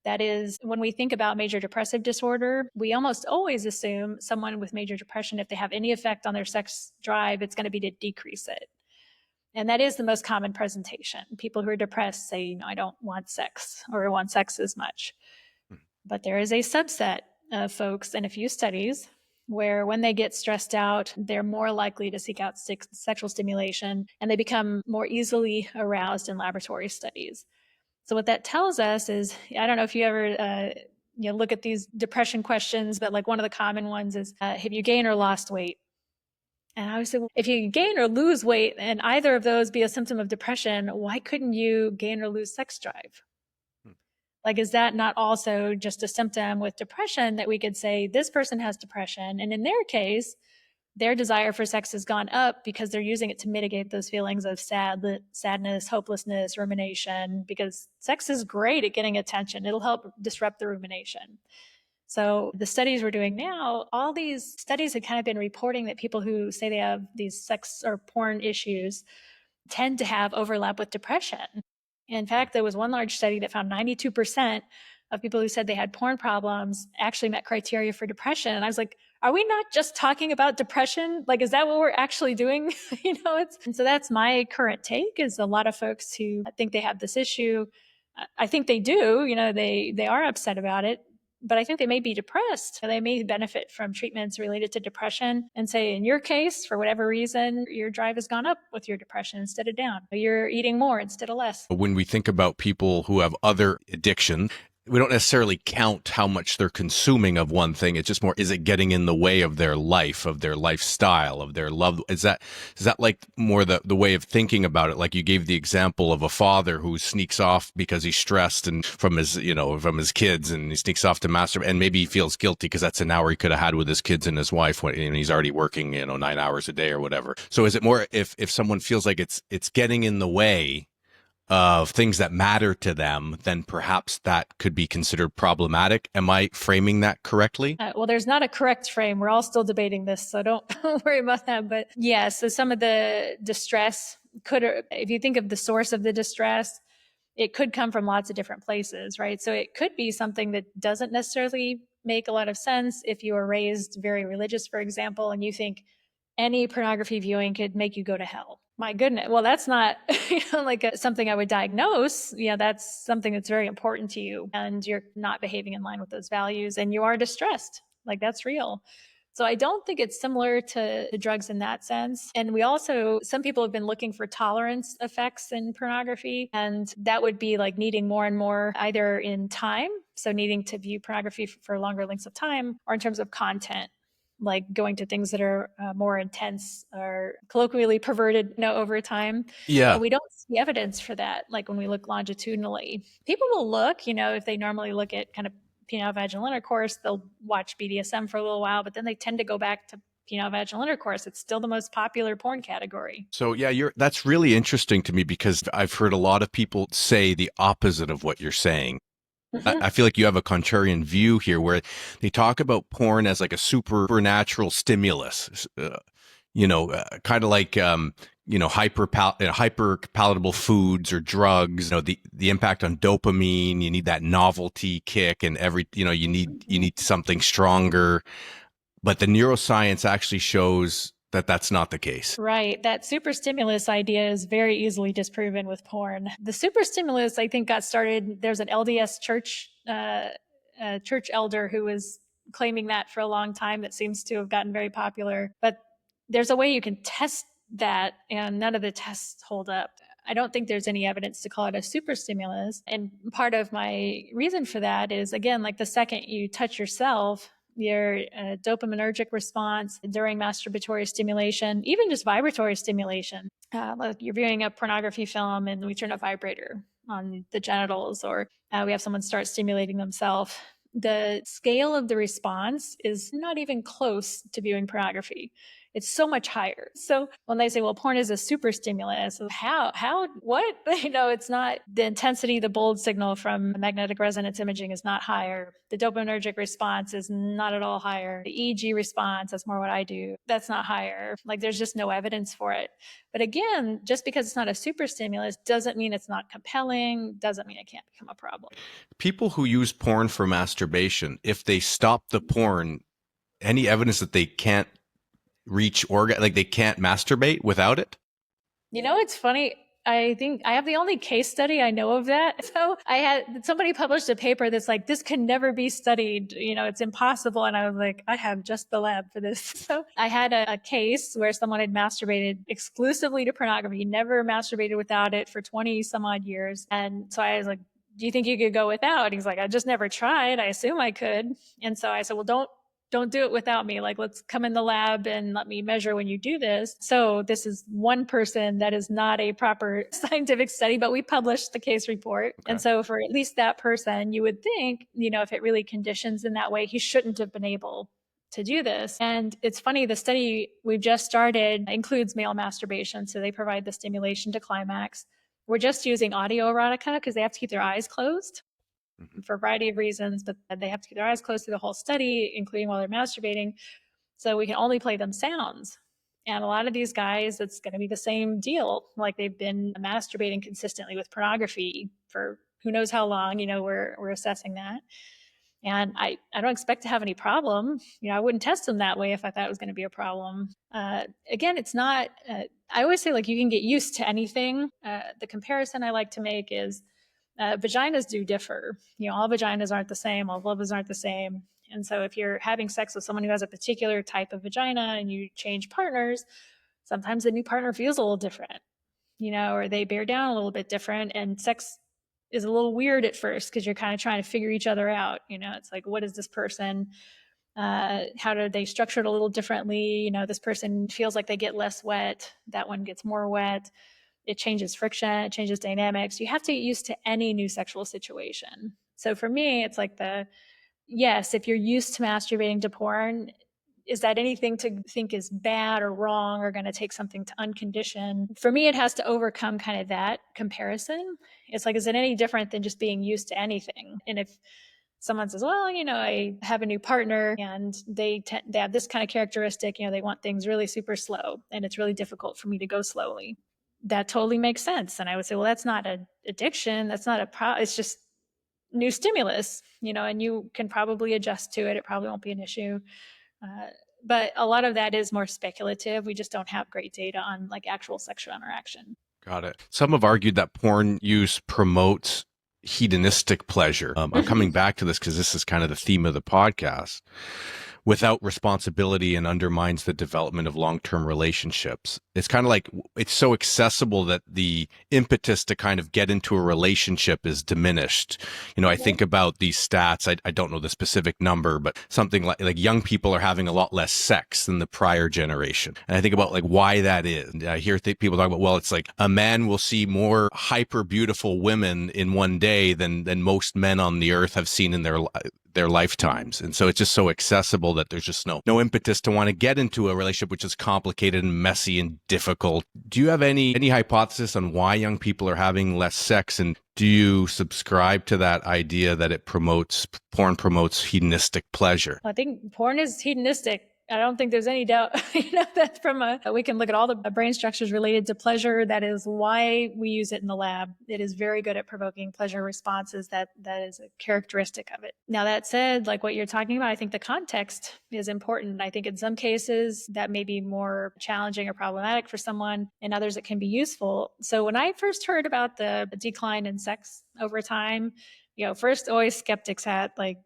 That is, when we think about major depressive disorder, we almost always assume someone with major depression, if they have any effect on their sex drive, it's going to be to decrease it. And that is the most common presentation. People who are depressed say, I don't want sex, or I want sex as much. But there is a subset of folks in a few studies where when they get stressed out, they're more likely to seek out sexual stimulation, and they become more easily aroused in laboratory studies. So what that tells us is, I don't know if you ever look at these depression questions, but like one of the common ones is, have you gained or lost weight? And I would say, well, if you gain or lose weight and either of those be a symptom of depression, why couldn't you gain or lose sex drive? Like, is that not also just a symptom with depression that we could say this person has depression, and in their case, their desire for sex has gone up because they're using it to mitigate those feelings of sadness, hopelessness, rumination, because sex is great at getting attention. It'll help disrupt the rumination. So the studies we're doing now, all these studies have kind of been reporting that people who say they have these sex or porn issues tend to have overlap with depression. In fact, there was one large study that found 92% of people who said they had porn problems actually met criteria for depression. And I was like, are we not just talking about depression? Like, is that what we're actually doing? And so that's my current take, is a lot of folks who think they have this issue. I think they do, they are upset about it, but I think they may be depressed. They may benefit from treatments related to depression, and say, in your case, for whatever reason, your drive has gone up with your depression instead of down. You're eating more instead of less. When we think about people who have other addiction, we don't necessarily count how much they're consuming of one thing. It's just more, is it getting in the way of their life, of their lifestyle, of their love? Is that like more the way of thinking about it? Like you gave the example of a father who sneaks off because he's stressed and from his kids, and he sneaks off to masturbate, and maybe he feels guilty because that's an hour he could have had with his kids and his wife when he's already working, 9 hours a day or whatever. So is it more if someone feels like it's getting in the way of things that matter to them, then perhaps that could be considered problematic. Am I framing that correctly? Well, there's not a correct frame. We're all still debating this, so don't worry about that. But yeah, so some of the distress if you think of the source of the distress, it could come from lots of different places, right? So it could be something that doesn't necessarily make a lot of sense if you were raised very religious, for example, and you think any pornography viewing could make you go to hell. My goodness. Well, that's not something I would diagnose. That's something that's very important to you, and you're not behaving in line with those values, and you are distressed. Like, that's real. So I don't think it's similar to drugs in that sense. And some people have been looking for tolerance effects in pornography, and that would be like needing more and more either in time, so needing to view pornography for longer lengths of time, or in terms of content, like going to things that are more intense or colloquially perverted over time. Yeah. And we don't see evidence for that. Like when we look longitudinally, people will look, if they normally look at kind of penile vaginal intercourse, they'll watch BDSM for a little while, but then they tend to go back to penile vaginal intercourse. It's still the most popular porn category. So yeah, that's really interesting to me, because I've heard a lot of people say the opposite of what you're saying. Mm-hmm. I feel like you have a contrarian view here, where they talk about porn as like a supernatural stimulus, kind of like, hyper palatable foods or drugs, the impact on dopamine. You need that novelty kick, and you need something stronger. But the neuroscience actually shows that's not the case. Right. That super stimulus idea is very easily disproven with porn. The super stimulus, I think, got started. There's an LDS church elder who was claiming that for a long time. That seems to have gotten very popular. But there's a way you can test that, and none of the tests hold up. I don't think there's any evidence to call it a super stimulus. And part of my reason for that is, again, like the second you touch yourself, your dopaminergic response during masturbatory stimulation, even just vibratory stimulation. Like you're viewing a pornography film and we turn a vibrator on the genitals, or we have someone start stimulating themselves. The scale of the response is not even close to viewing pornography. It's so much higher. So when they say, well, porn is a super stimulus, what? It's not. The intensity, the bold signal from magnetic resonance imaging is not higher. The dopaminergic response is not at all higher. The EEG response, that's more what I do, that's not higher. Like there's just no evidence for it. But again, just because it's not a super stimulus doesn't mean it's not compelling, doesn't mean it can't become a problem. People who use porn for masturbation, if they stop the porn, any evidence that they can't reach like they can't masturbate without it? It's funny. I think I have the only case study I know of that. So somebody published a paper that's like, this can never be studied. It's impossible. And I was like, I have just the lab for this. So I had a case where someone had masturbated exclusively to pornography, never masturbated without it for 20 some odd years. And so I was like, do you think you could go without? And he's like, I just never tried. I assume I could. And so I said, well, don't do it without me. Like, let's come in the lab and let me measure when you do this. So this is one person that is not a proper scientific study, but we published the case report. Okay. And so for at least that person, you would think, if it really conditions in that way, he shouldn't have been able to do this. And it's funny, the study we've just started includes male masturbation. So they provide the stimulation to climax. We're just using audio erotica because they have to keep their eyes closed for a variety of reasons, but they have to keep their eyes closed through the whole study, including while they're masturbating. So we can only play them sounds. And a lot of these guys, it's going to be the same deal. Like they've been masturbating consistently with pornography for who knows how long, we're assessing that. And I don't expect to have any problem. I wouldn't test them that way if I thought it was going to be a problem. Again, it's not, I always say like you can get used to anything. The comparison I like to make is, vaginas do differ. All vaginas aren't the same. All vulvas aren't the same. And so if you're having sex with someone who has a particular type of vagina and you change partners, sometimes the new partner feels a little different, or they bear down a little bit different. And sex is a little weird at first because you're kind of trying to figure each other out. It's like, what is this person? How do they structure it a little differently? This person feels like they get less wet. That one gets more wet. It changes friction, it changes dynamics. You have to get used to any new sexual situation. So for me, it's like yes, if you're used to masturbating to porn, is that anything to think is bad or wrong or going to take something to uncondition? For me, it has to overcome kind of that comparison. It's like, is it any different than just being used to anything? And if someone says, well, I have a new partner and they have this kind of characteristic, they want things really super slow and it's really difficult for me to go slowly. That totally makes sense. And I would say, well, that's not an addiction. That's not it's just new stimulus, and you can probably adjust to it. It probably won't be an issue. But a lot of that is more speculative. We just don't have great data on like actual sexual interaction. Got it. Some have argued that porn use promotes hedonistic pleasure. I'm coming back to this because this is kind of the theme of the podcast. Without responsibility and undermines the development of long-term relationships. It's kind of like it's so accessible that the impetus to kind of get into a relationship is diminished. I think about these stats. I don't know the specific number, but something like young people are having a lot less sex than the prior generation. And I think about like why that is. And I hear people talk about, well, it's like a man will see more hyper beautiful women in one day than most men on the earth have seen in their lifetimes. And so it's just so accessible that there's just no impetus to want to get into a relationship which is complicated and messy and difficult. Do you have any hypothesis on why young people are having less sex? And do you subscribe to that idea that porn promotes hedonistic pleasure? I think porn is hedonistic I don't think there's any doubt, that we can look at all the brain structures related to pleasure. That is why we use it in the lab. It is very good at provoking pleasure responses. That is a characteristic of it. Now, that said, like what you're talking about, I think the context is important. I think in some cases that may be more challenging or problematic for someone. In others, it can be useful. So when I first heard about the decline in sex over time, first always skeptics had like,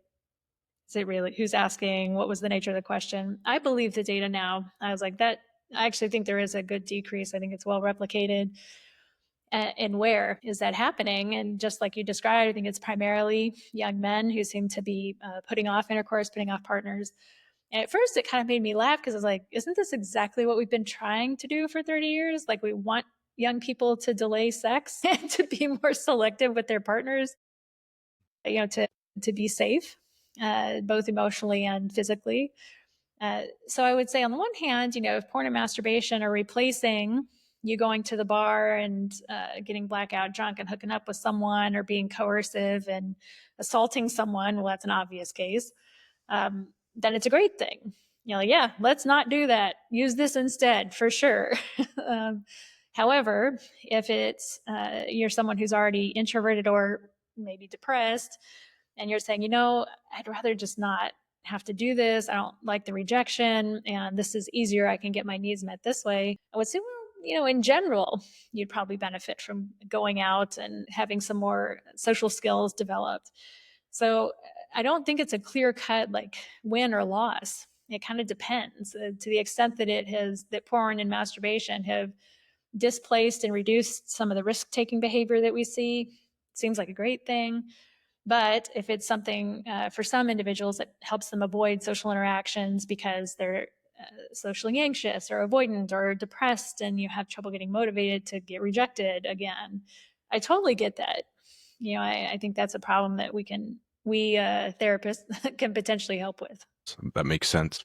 is it really? Who's asking? What was the nature of the question? I believe the data now. I was like, that. I actually think there is a good decrease. I think it's well replicated. And where is that happening? And just like you described, I think it's primarily young men who seem to be putting off intercourse, putting off partners. And at first, it kind of made me laugh because I was like, isn't this exactly what we've been trying to do for 30 years? Like, we want young people to delay sex and to be more selective with their partners, to be safe, both emotionally and physically. So I would say on the one hand, if porn and masturbation are replacing you going to the bar and getting blackout drunk and hooking up with someone, or being coercive and assaulting someone, well, that's an obvious case, then it's a great thing. Yeah, let's not do that. Use this instead, for sure. However, if it's you're someone who's already introverted or maybe depressed, and you're saying, I'd rather just not have to do this. I don't like the rejection, and this is easier. I can get my needs met this way. I would say, well, in general, you'd probably benefit from going out and having some more social skills developed. So I don't think it's a clear cut like win or loss. It kind of depends to the extent that porn and masturbation have displaced and reduced some of the risk taking behavior that we see. It seems like a great thing. But if it's something for some individuals that helps them avoid social interactions because they're socially anxious or avoidant or depressed, and you have trouble getting motivated to get rejected again, I totally get that. I think that's a problem that we therapists can potentially help with. That makes sense.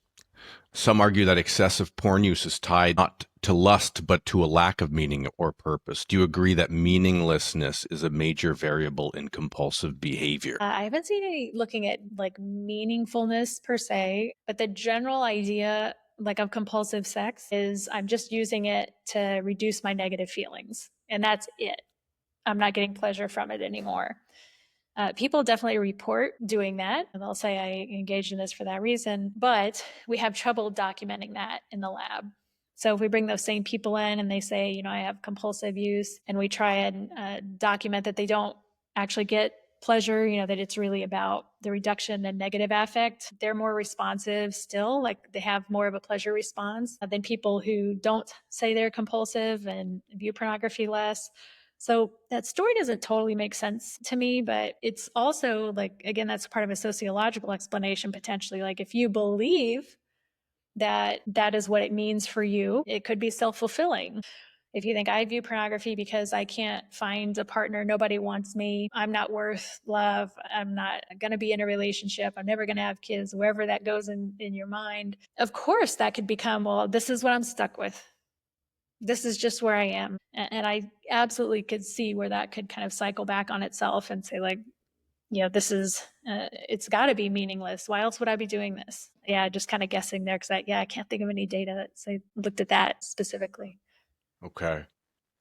Some argue that excessive porn use is tied not to lust, but to a lack of meaning or purpose. Do you agree that meaninglessness is a major variable in compulsive behavior? I haven't seen any looking at like meaningfulness per se, but the general idea like of compulsive sex is I'm just using it to reduce my negative feelings, and that's it. I'm not getting pleasure from it anymore. People definitely report doing that, and they'll say I engaged in this for that reason, but we have trouble documenting that in the lab. So if we bring those same people in and they say, I have compulsive use, and we try and document that they don't actually get pleasure, that it's really about the reduction in negative affect, they're more responsive still, like they have more of a pleasure response than people who don't say they're compulsive and view pornography less. So that story doesn't totally make sense to me, but it's also like, again, that's part of a sociological explanation potentially. Like if you believe that that is what it means for you, it could be self-fulfilling. If you think I view pornography because I can't find a partner, nobody wants me, I'm not worth love, I'm not going to be in a relationship, I'm never going to have kids, wherever that goes in your mind, of course that could become, well, this is what I'm stuck with. This is just where I am. And I absolutely could see where that could kind of cycle back on itself and say like, this is, it's got to be meaningless. Why else would I be doing this? Yeah, just kind of guessing there because I can't think of any data that say looked at that specifically. Okay.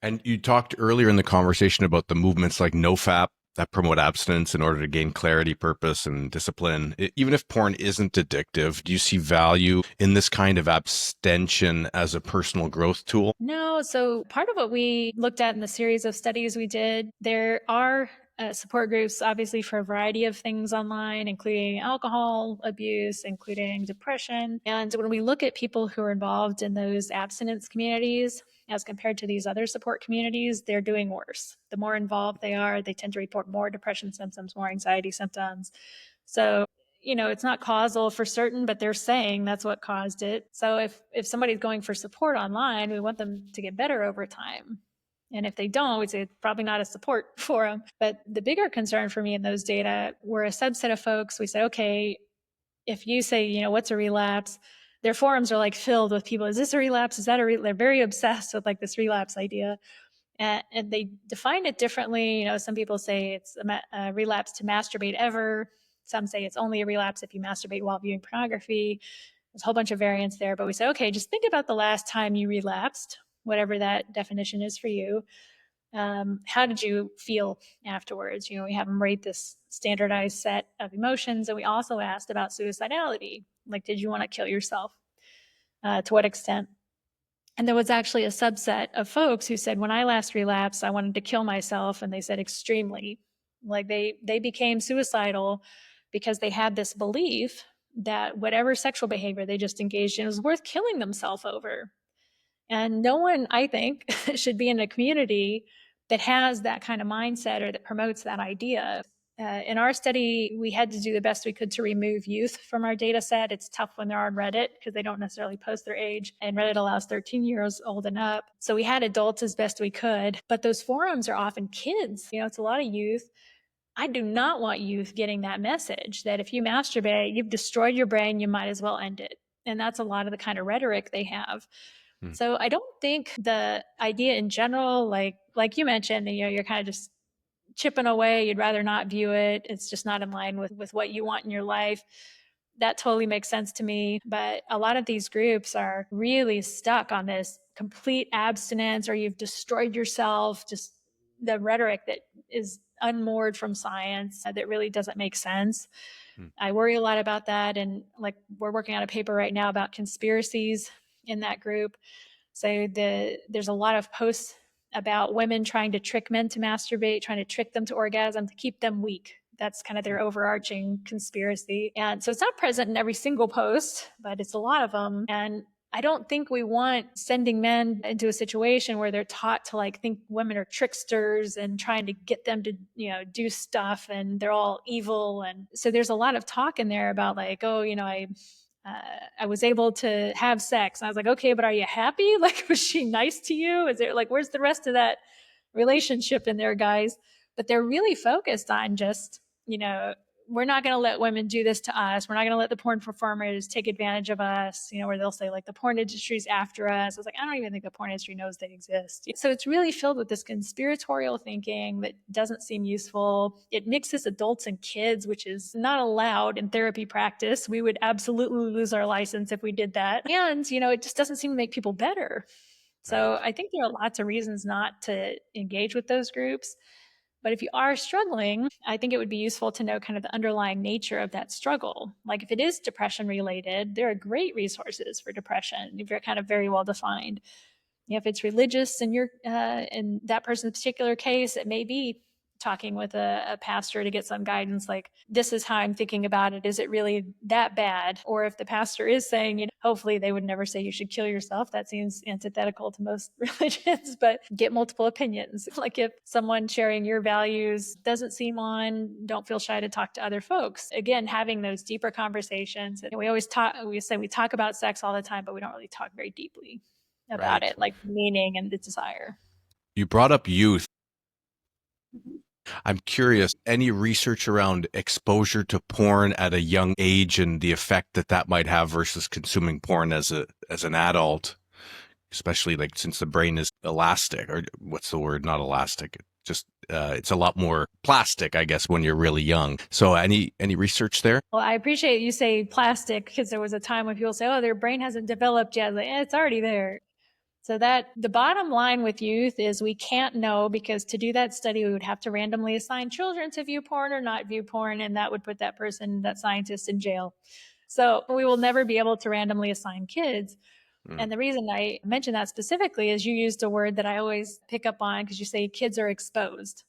And you talked earlier in the conversation about the movements like NoFap that promote abstinence in order to gain clarity, purpose, and discipline. Even if porn isn't addictive, do you see value in this kind of abstention as a personal growth tool? No. So part of what we looked at in the series of studies we did, there are support groups, obviously, for a variety of things online, including alcohol abuse, including depression. And when we look at people who are involved in those abstinence communities, as compared to these other support communities, they're doing worse. The more involved they are, they tend to report more depression symptoms, more anxiety symptoms. So, it's not causal for certain, but they're saying that's what caused it. So if somebody's going for support online, we want them to get better over time. And if they don't, we'd say it's probably not a support for them. But the bigger concern for me in those data were a subset of folks. We said, okay, if you say, what's a relapse? Their forums are like filled with people. Is this a relapse? Is that a relapse? They're very obsessed with like this relapse idea. And they define it differently. Some people say it's a relapse to masturbate ever. Some say it's only a relapse if you masturbate while viewing pornography. There's a whole bunch of variants there, but we say, okay, just think about the last time you relapsed, whatever that definition is for you. How did you feel afterwards? We have them rate this standardized set of emotions. And we also asked about suicidality. Like, did you want to kill yourself? To what extent? And there was actually a subset of folks who said, when I last relapsed, I wanted to kill myself. And they said extremely. Like they became suicidal because they had this belief that whatever sexual behavior they just engaged in was worth killing themselves over. And no one, I think, should be in a community that has that kind of mindset or that promotes that idea. In our study, we had to do the best we could to remove youth from our data set. It's tough when they're on Reddit because they don't necessarily post their age, and Reddit allows 13 years old and up. So we had adults as best we could, but those forums are often kids. It's a lot of youth. I do not want youth getting that message that if you masturbate, you've destroyed your brain, you might as well end it. And that's a lot of the kind of rhetoric they have. So I don't think the idea in general, like you mentioned, you're kind of just chipping away. You'd rather not view it. It's just not in line with what you want in your life. That totally makes sense to me. But a lot of these groups are really stuck on this complete abstinence, or you've destroyed yourself, just the rhetoric that is unmoored from science that really doesn't make sense. I worry a lot about that. And like we're working on a paper right now about conspiracies in that group. So there's a lot of posts about women trying to trick men to masturbate, trying to trick them to orgasm to keep them weak. That's kind of their overarching conspiracy. And so it's not present in every single post, but it's a lot of them. And I don't think we want sending men into a situation where they're taught to like think women are tricksters and trying to get them to, do stuff and they're all evil. And so there's a lot of talk in there about like, oh, I was able to have sex. And I was like, okay, but are you happy? Like, was she nice to you? Is there like, where's the rest of that relationship in there, guys? But they're really focused on just, we're not going to let women do this to us. We're not going to let the porn performers take advantage of us, where they'll say like the porn industry's after us. I was like, I don't even think the porn industry knows they exist. So it's really filled with this conspiratorial thinking that doesn't seem useful. It mixes adults and kids, which is not allowed in therapy practice. We would absolutely lose our license if we did that. And, it just doesn't seem to make people better. So I think there are lots of reasons not to engage with those groups. But if you are struggling, I think it would be useful to know kind of the underlying nature of that struggle. Like if it is depression related, there are great resources for depression if you're kind of very well defined. If it's religious in in that person's particular case, it may be talking with a pastor to get some guidance, like, this is how I'm thinking about it. Is it really that bad? Or if the pastor is saying, hopefully they would never say you should kill yourself. That seems antithetical to most religions, but get multiple opinions. Like if someone sharing your values doesn't seem on, don't feel shy to talk to other folks. Again, having those deeper conversations. We say we talk about sex all the time, but we don't really talk very deeply about it, like meaning and the desire. You brought up youth. Mm-hmm. I'm curious, any research around exposure to porn at a young age and the effect that might have versus consuming porn as an adult, especially like since the brain is elastic, or what's the word? Not elastic. Just it's a lot more plastic, I guess, when you're really young. So any research there? Well, I appreciate you say plastic because there was a time when people say, oh, their brain hasn't developed yet. Like, it's already there. So that the bottom line with youth is we can't know, because to do that study, we would have to randomly assign children to view porn or not view porn. And that would put that person, that scientist, in jail. So we will never be able to randomly assign kids. And the reason I mention that specifically is you used a word that I always pick up on because you say kids are exposed.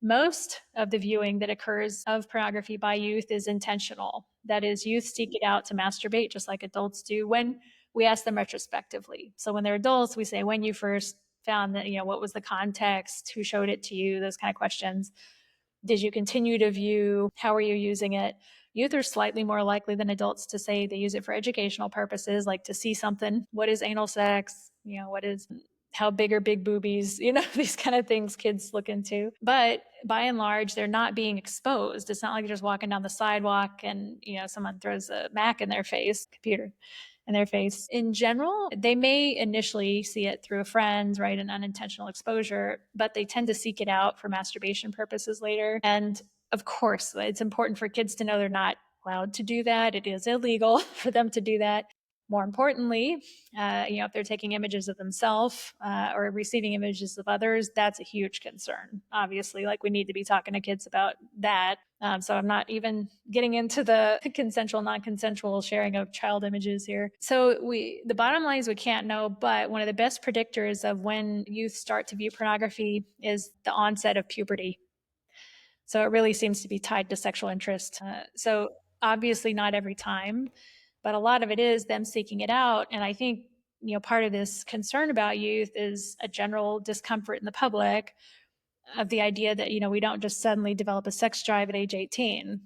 Most of the viewing that occurs of pornography by youth is intentional. That is, youth seek it out to masturbate just like adults do when we ask them retrospectively. So when they're adults, we say, when you first found that, what was the context? Who showed it to you? Those kind of questions. Did you continue to view? How are you using it? Youth are slightly more likely than adults to say they use it for educational purposes, like to see something. What is anal sex? How big are big boobies? These kind of things kids look into. But by and large, they're not being exposed. It's not like they're just walking down the sidewalk and, someone throws a Mac in their face, computer in their face. In general, they may initially see it through a friend, right? An unintentional exposure, but they tend to seek it out for masturbation purposes later. And of course, it's important for kids to know they're not allowed to do that. It is illegal for them to do that. More importantly, if they're taking images of themselves or receiving images of others, that's a huge concern. Obviously, like we need to be talking to kids about that. So I'm not even getting into the consensual, non-consensual sharing of child images here. So the bottom line is we can't know, but one of the best predictors of when youth start to view pornography is the onset of puberty. So it really seems to be tied to sexual interest. So obviously not every time, but a lot of it is them seeking it out. And I think, part of this concern about youth is a general discomfort in the public of the idea that, we don't just suddenly develop a sex drive at age 18.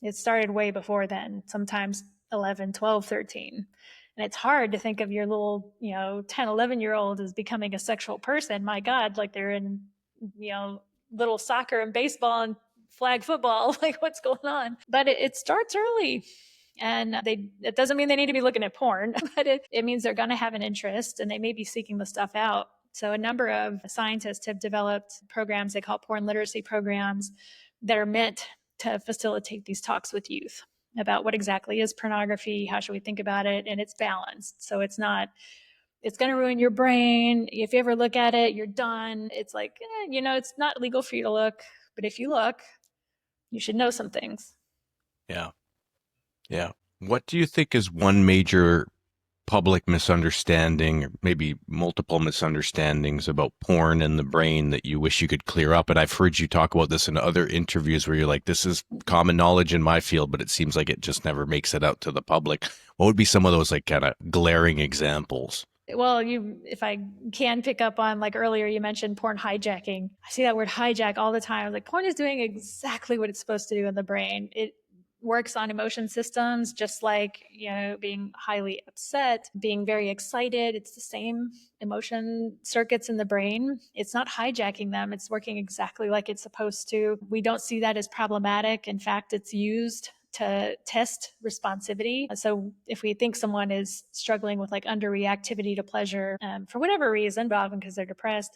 It started way before then, sometimes 11, 12, 13. And it's hard to think of your little, 10, 11-year-old as becoming a sexual person. My God, like they're in, little soccer and baseball and flag football, like what's going on? But it starts early. And it doesn't mean they need to be looking at porn, but it means they're going to have an interest and they may be seeking the stuff out. So a number of scientists have developed programs they call porn literacy programs that are meant to facilitate these talks with youth about what exactly is pornography, how should we think about it, and it's balanced. So it's going to ruin your brain. If you ever look at it, you're done. It's like, it's not legal for you to look, but if you look, you should know some things. Yeah. Yeah. What do you think is one major public misunderstanding, or maybe multiple misunderstandings about porn and the brain that you wish you could clear up? And I've heard you talk about this in other interviews where you're like, this is common knowledge in my field, but it seems like it just never makes it out to the public. What would be some of those like kind of glaring examples? Well, if I can pick up on, like earlier, you mentioned porn hijacking. I see that word hijack all the time. I was like, porn is doing exactly what it's supposed to do in the brain. It works on emotion systems, just like, being highly upset, being very excited. It's the same emotion circuits in the brain. It's not hijacking them. It's working exactly like it's supposed to. We don't see that as problematic. In fact, it's used to test responsivity. So if we think someone is struggling with like underreactivity to pleasure for whatever reason, but often because they're depressed,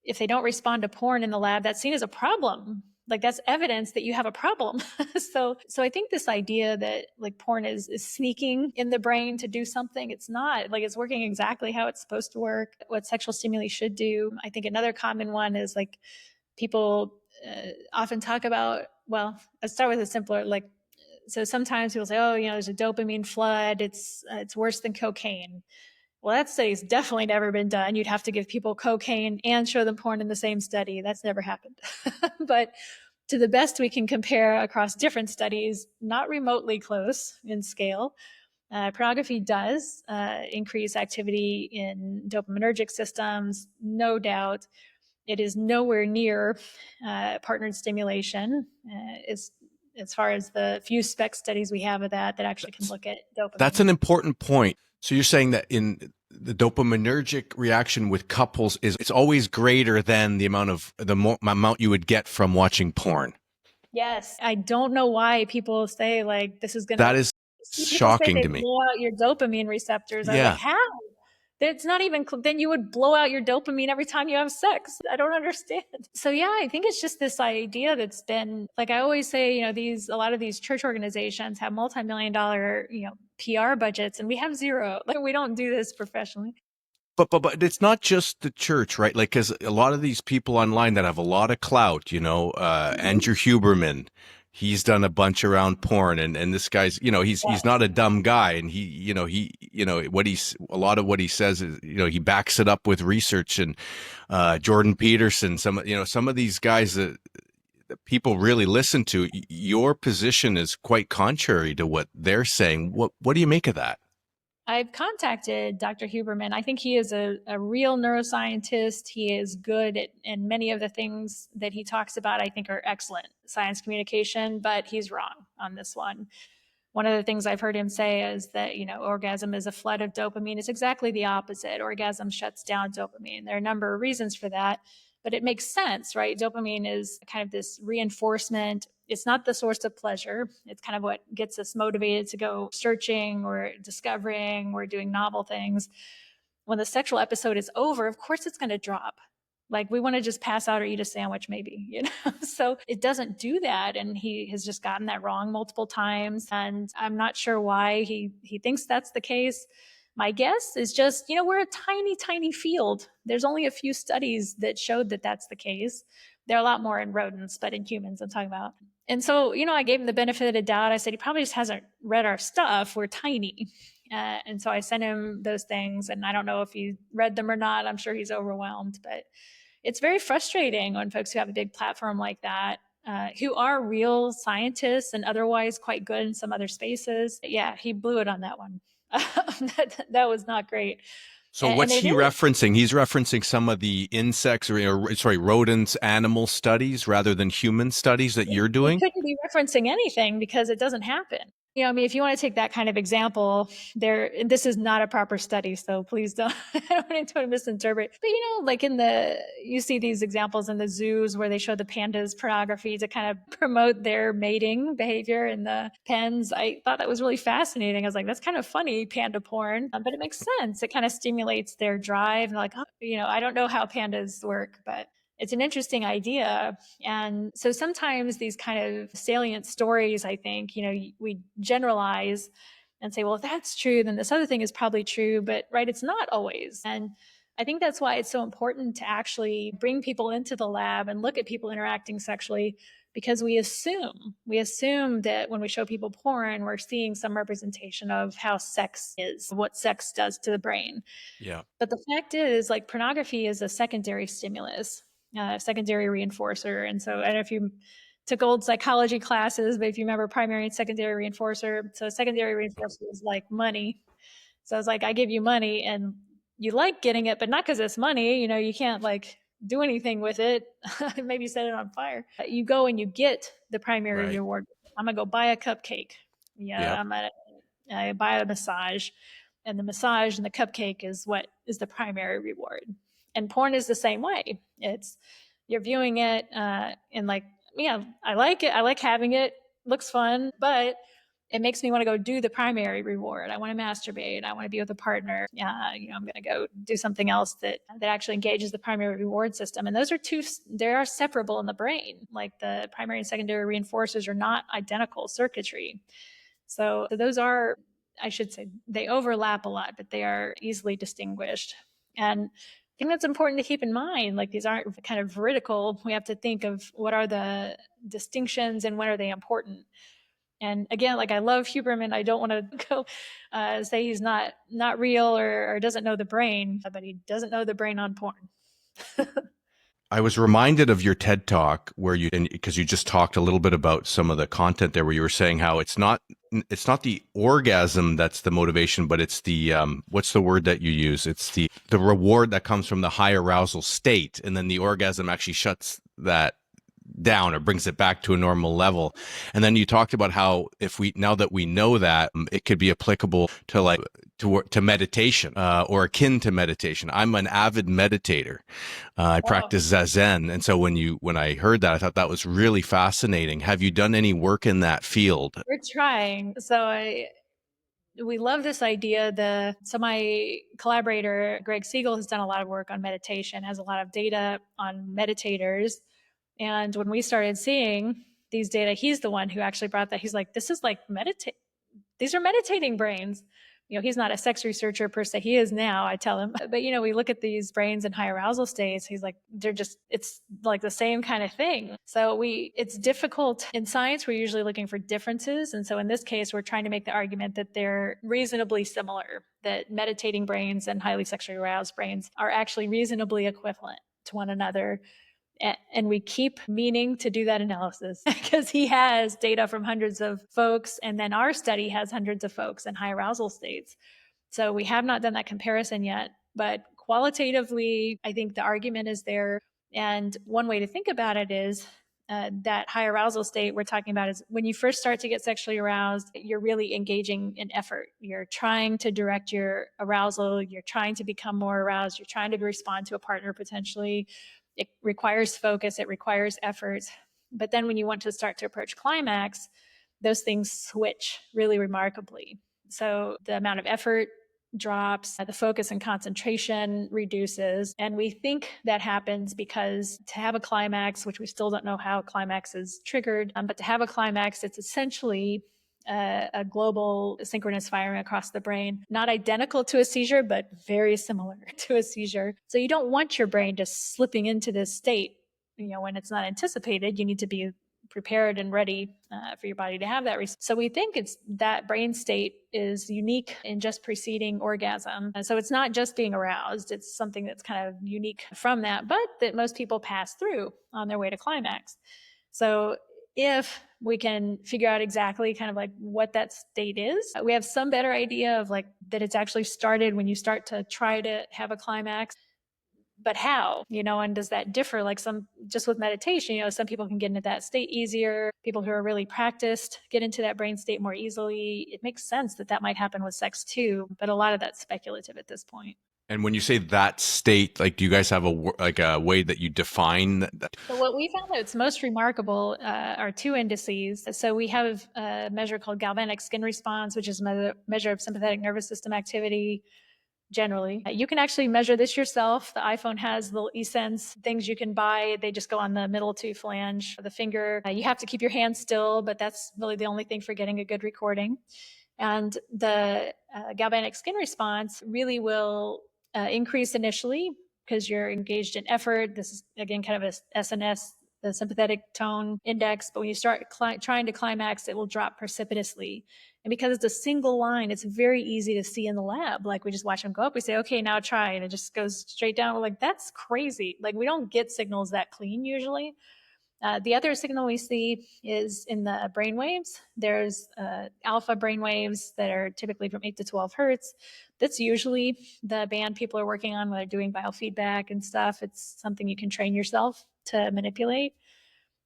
if they don't respond to porn in the lab, that's seen as a problem. Like that's evidence that you have a problem. So I think this idea that like porn is sneaking in the brain to do something, it's not. Like it's working exactly how it's supposed to work, what sexual stimuli should do. I think another common one is like people often talk about, well, let's start with a simpler, like, so sometimes people say, oh, there's a dopamine flood. It's worse than cocaine. Well, that study's definitely never been done. You'd have to give people cocaine and show them porn in the same study. That's never happened. But to the best we can compare across different studies, not remotely close in scale, pornography does increase activity in dopaminergic systems, no doubt. It is nowhere near partnered stimulation, as far as the few spec studies we have of that actually can look at dopamine. That's an important point. So you're saying that in the dopaminergic reaction with couples it's always greater than the amount you would get from watching porn. Yes. I don't know why people say like this is going to. That is shocking to me. Blow out your dopamine receptors. I was Yeah. like, how? It's not even, then you would blow out your dopamine every time you have sex. I don't understand. So yeah, I think it's just this idea that's been, like I always say, a lot of these church organizations have multi-million-dollar, PR budgets, and we have zero. Like we don't do this professionally. But it's not just the church, right? Like, because a lot of these people online that have a lot of clout, Andrew Huberman, he's done a bunch around porn, and this guy's, he's not a dumb guy, and a lot of what he says is, he backs it up with research, and Jordan Peterson, some of these guys that people really listen to. Your position is quite contrary to what they're saying. What do you make of that? I've contacted Dr. Huberman. I think he is a real neuroscientist. He is good and many of the things that he talks about, I think, are excellent science communication, but he's wrong on this one. One of the things I've heard him say is that, orgasm is a flood of dopamine. It's exactly the opposite. Orgasm shuts down dopamine. There are a number of reasons for that, but it makes sense, right? Dopamine is kind of this reinforcement. It's not the source of pleasure. It's kind of what gets us motivated to go searching or discovering or doing novel things. When the sexual episode is over, of course it's going to drop. Like, we want to just pass out or eat a sandwich, maybe, So it doesn't do that. And he has just gotten that wrong multiple times. And I'm not sure why he thinks that's the case. My guess is just, we're a tiny, tiny field. There's only a few studies that showed that that's the case. There are a lot more in rodents, but in humans, I'm talking about. And so, I gave him the benefit of the doubt. I said, he probably just hasn't read our stuff. We're tiny. And so I sent him those things. And I don't know if he read them or not. I'm sure he's overwhelmed, but it's very frustrating when folks who have a big platform like that, who are real scientists and otherwise quite good in some other spaces. Yeah, he blew it on that one. That was not great. So what's he referencing? He's referencing some of the insects rodents, animal studies rather than human studies that you're doing? He couldn't be referencing anything because it doesn't happen. If you want to take that kind of example, this is not a proper study, so please don't, I don't want to misinterpret. But like you see these examples in the zoos where they show the pandas pornography to kind of promote their mating behavior in the pens. I thought that was really fascinating. I was like, that's kind of funny, panda porn, but it makes sense. It kind of stimulates their drive. And like, I don't know how pandas work, but it's an interesting idea. And so sometimes these kind of salient stories, I think, we generalize and say, well, if that's true, then this other thing is probably true. But right, it's not always. And I think that's why it's so important to actually bring people into the lab and look at people interacting sexually, because we assume that when we show people porn, we're seeing some representation of how sex is, what sex does to the brain. Yeah. But the fact is, like, pornography is a secondary stimulus, secondary reinforcer. And so I don't know if you took old psychology classes, but if you remember primary and secondary reinforcer, so secondary reinforcer is like money. So it's like, I give you money and you like getting it, but not because it's money. You can't like do anything with it. Maybe set it on fire. You go and you get the primary reward. I'm going to go buy a cupcake. I'm going to buy a massage. And the massage and the cupcake is what is the primary reward. And porn is the same way. You're viewing it and like, I like it. I like having it. Looks fun, but it makes me want to go do the primary reward. I want to masturbate. I want to be with a partner. I'm going to go do something else that actually engages the primary reward system. And those are they are separable in the brain. Like, the primary and secondary reinforcers are not identical circuitry. So those are, I should say, they overlap a lot, but they are easily distinguished. And I think that's important to keep in mind. Like, these aren't kind of vertical. We have to think of what are the distinctions and when are they important. And again, like, I love Huberman. I don't want to go say he's not real or doesn't know the brain, but he doesn't know the brain on porn. I was reminded of your TED Talk because you just talked a little bit about some of the content there, where you were saying how it's not the orgasm that's the motivation, but it's the what's the word that you use? It's the reward that comes from the high arousal state, and then the orgasm actually shuts that down or brings it back to a normal level. And then you talked about how now that we know that, it could be applicable to meditation or akin to meditation. I'm an avid meditator. I practice Zazen. And so when I heard that, I thought that was really fascinating. Have you done any work in that field? We're trying. So we love this idea. So my collaborator, Greg Siegel, has done a lot of work on meditation, has a lot of data on meditators. And when we started seeing these data, he's the one who actually brought that. He's like, this is like these are meditating brains. He's not a sex researcher per se. He is now, I tell him. But, we look at these brains in high arousal states. He's like, it's like the same kind of thing. So it's difficult. In science, we're usually looking for differences. And so in this case, we're trying to make the argument that they're reasonably similar, that meditating brains and highly sexually aroused brains are actually reasonably equivalent to one another. And we keep meaning to do that analysis because he has data from hundreds of folks. And then our study has hundreds of folks in high arousal states. So we have not done that comparison yet, but qualitatively, I think the argument is there. And one way to think about it is that high arousal state we're talking about is when you first start to get sexually aroused, you're really engaging in effort. You're trying to direct your arousal. You're trying to become more aroused. You're trying to respond to a partner potentially. It requires focus. It requires effort. But then when you want to start to approach climax, those things switch really remarkably. So the amount of effort drops, the focus and concentration reduces. And we think that happens because to have a climax, which we still don't know how climax is triggered, but to have a climax, it's essentially a global synchronous firing across the brain, not identical to a seizure, but very similar to a seizure. So you don't want your brain just slipping into this state, when it's not anticipated. You need to be prepared and ready for your body to have that. So we think it's that brain state is unique in just preceding orgasm. And so it's not just being aroused. It's something that's kind of unique from that, but that most people pass through on their way to climax. So if we can figure out exactly kind of like what that state is, we have some better idea of like that it's actually started when you start to try to have a climax. But how, and does that differ? Like just with meditation, some people can get into that state easier. People who are really practiced get into that brain state more easily. It makes sense that might happen with sex too, but a lot of that's speculative at this point. And when you say that state, like, do you guys have a way that you define that? So what we found that's most remarkable are two indices. So we have a measure called galvanic skin response, which is a measure of sympathetic nervous system activity. Generally, you can actually measure this yourself. The iPhone has little e-sense things you can buy. They just go on the middle two phalange of the finger. You have to keep your hand still, but that's really the only thing for getting a good recording. And the galvanic skin response really will increase initially because you're engaged in effort. This is, again, kind of a SNS, the sympathetic tone index. But when you start trying to climax, it will drop precipitously. And because it's a single line, it's very easy to see in the lab. Like we just watch them go up. We say, okay, now try. And it just goes straight down. We're like, that's crazy. Like we don't get signals that clean usually. The other signal we see is in the brain waves. There's alpha brain waves that are typically from 8 to 12 hertz. That's usually the band people are working on when they're doing biofeedback and stuff. It's something you can train yourself to manipulate.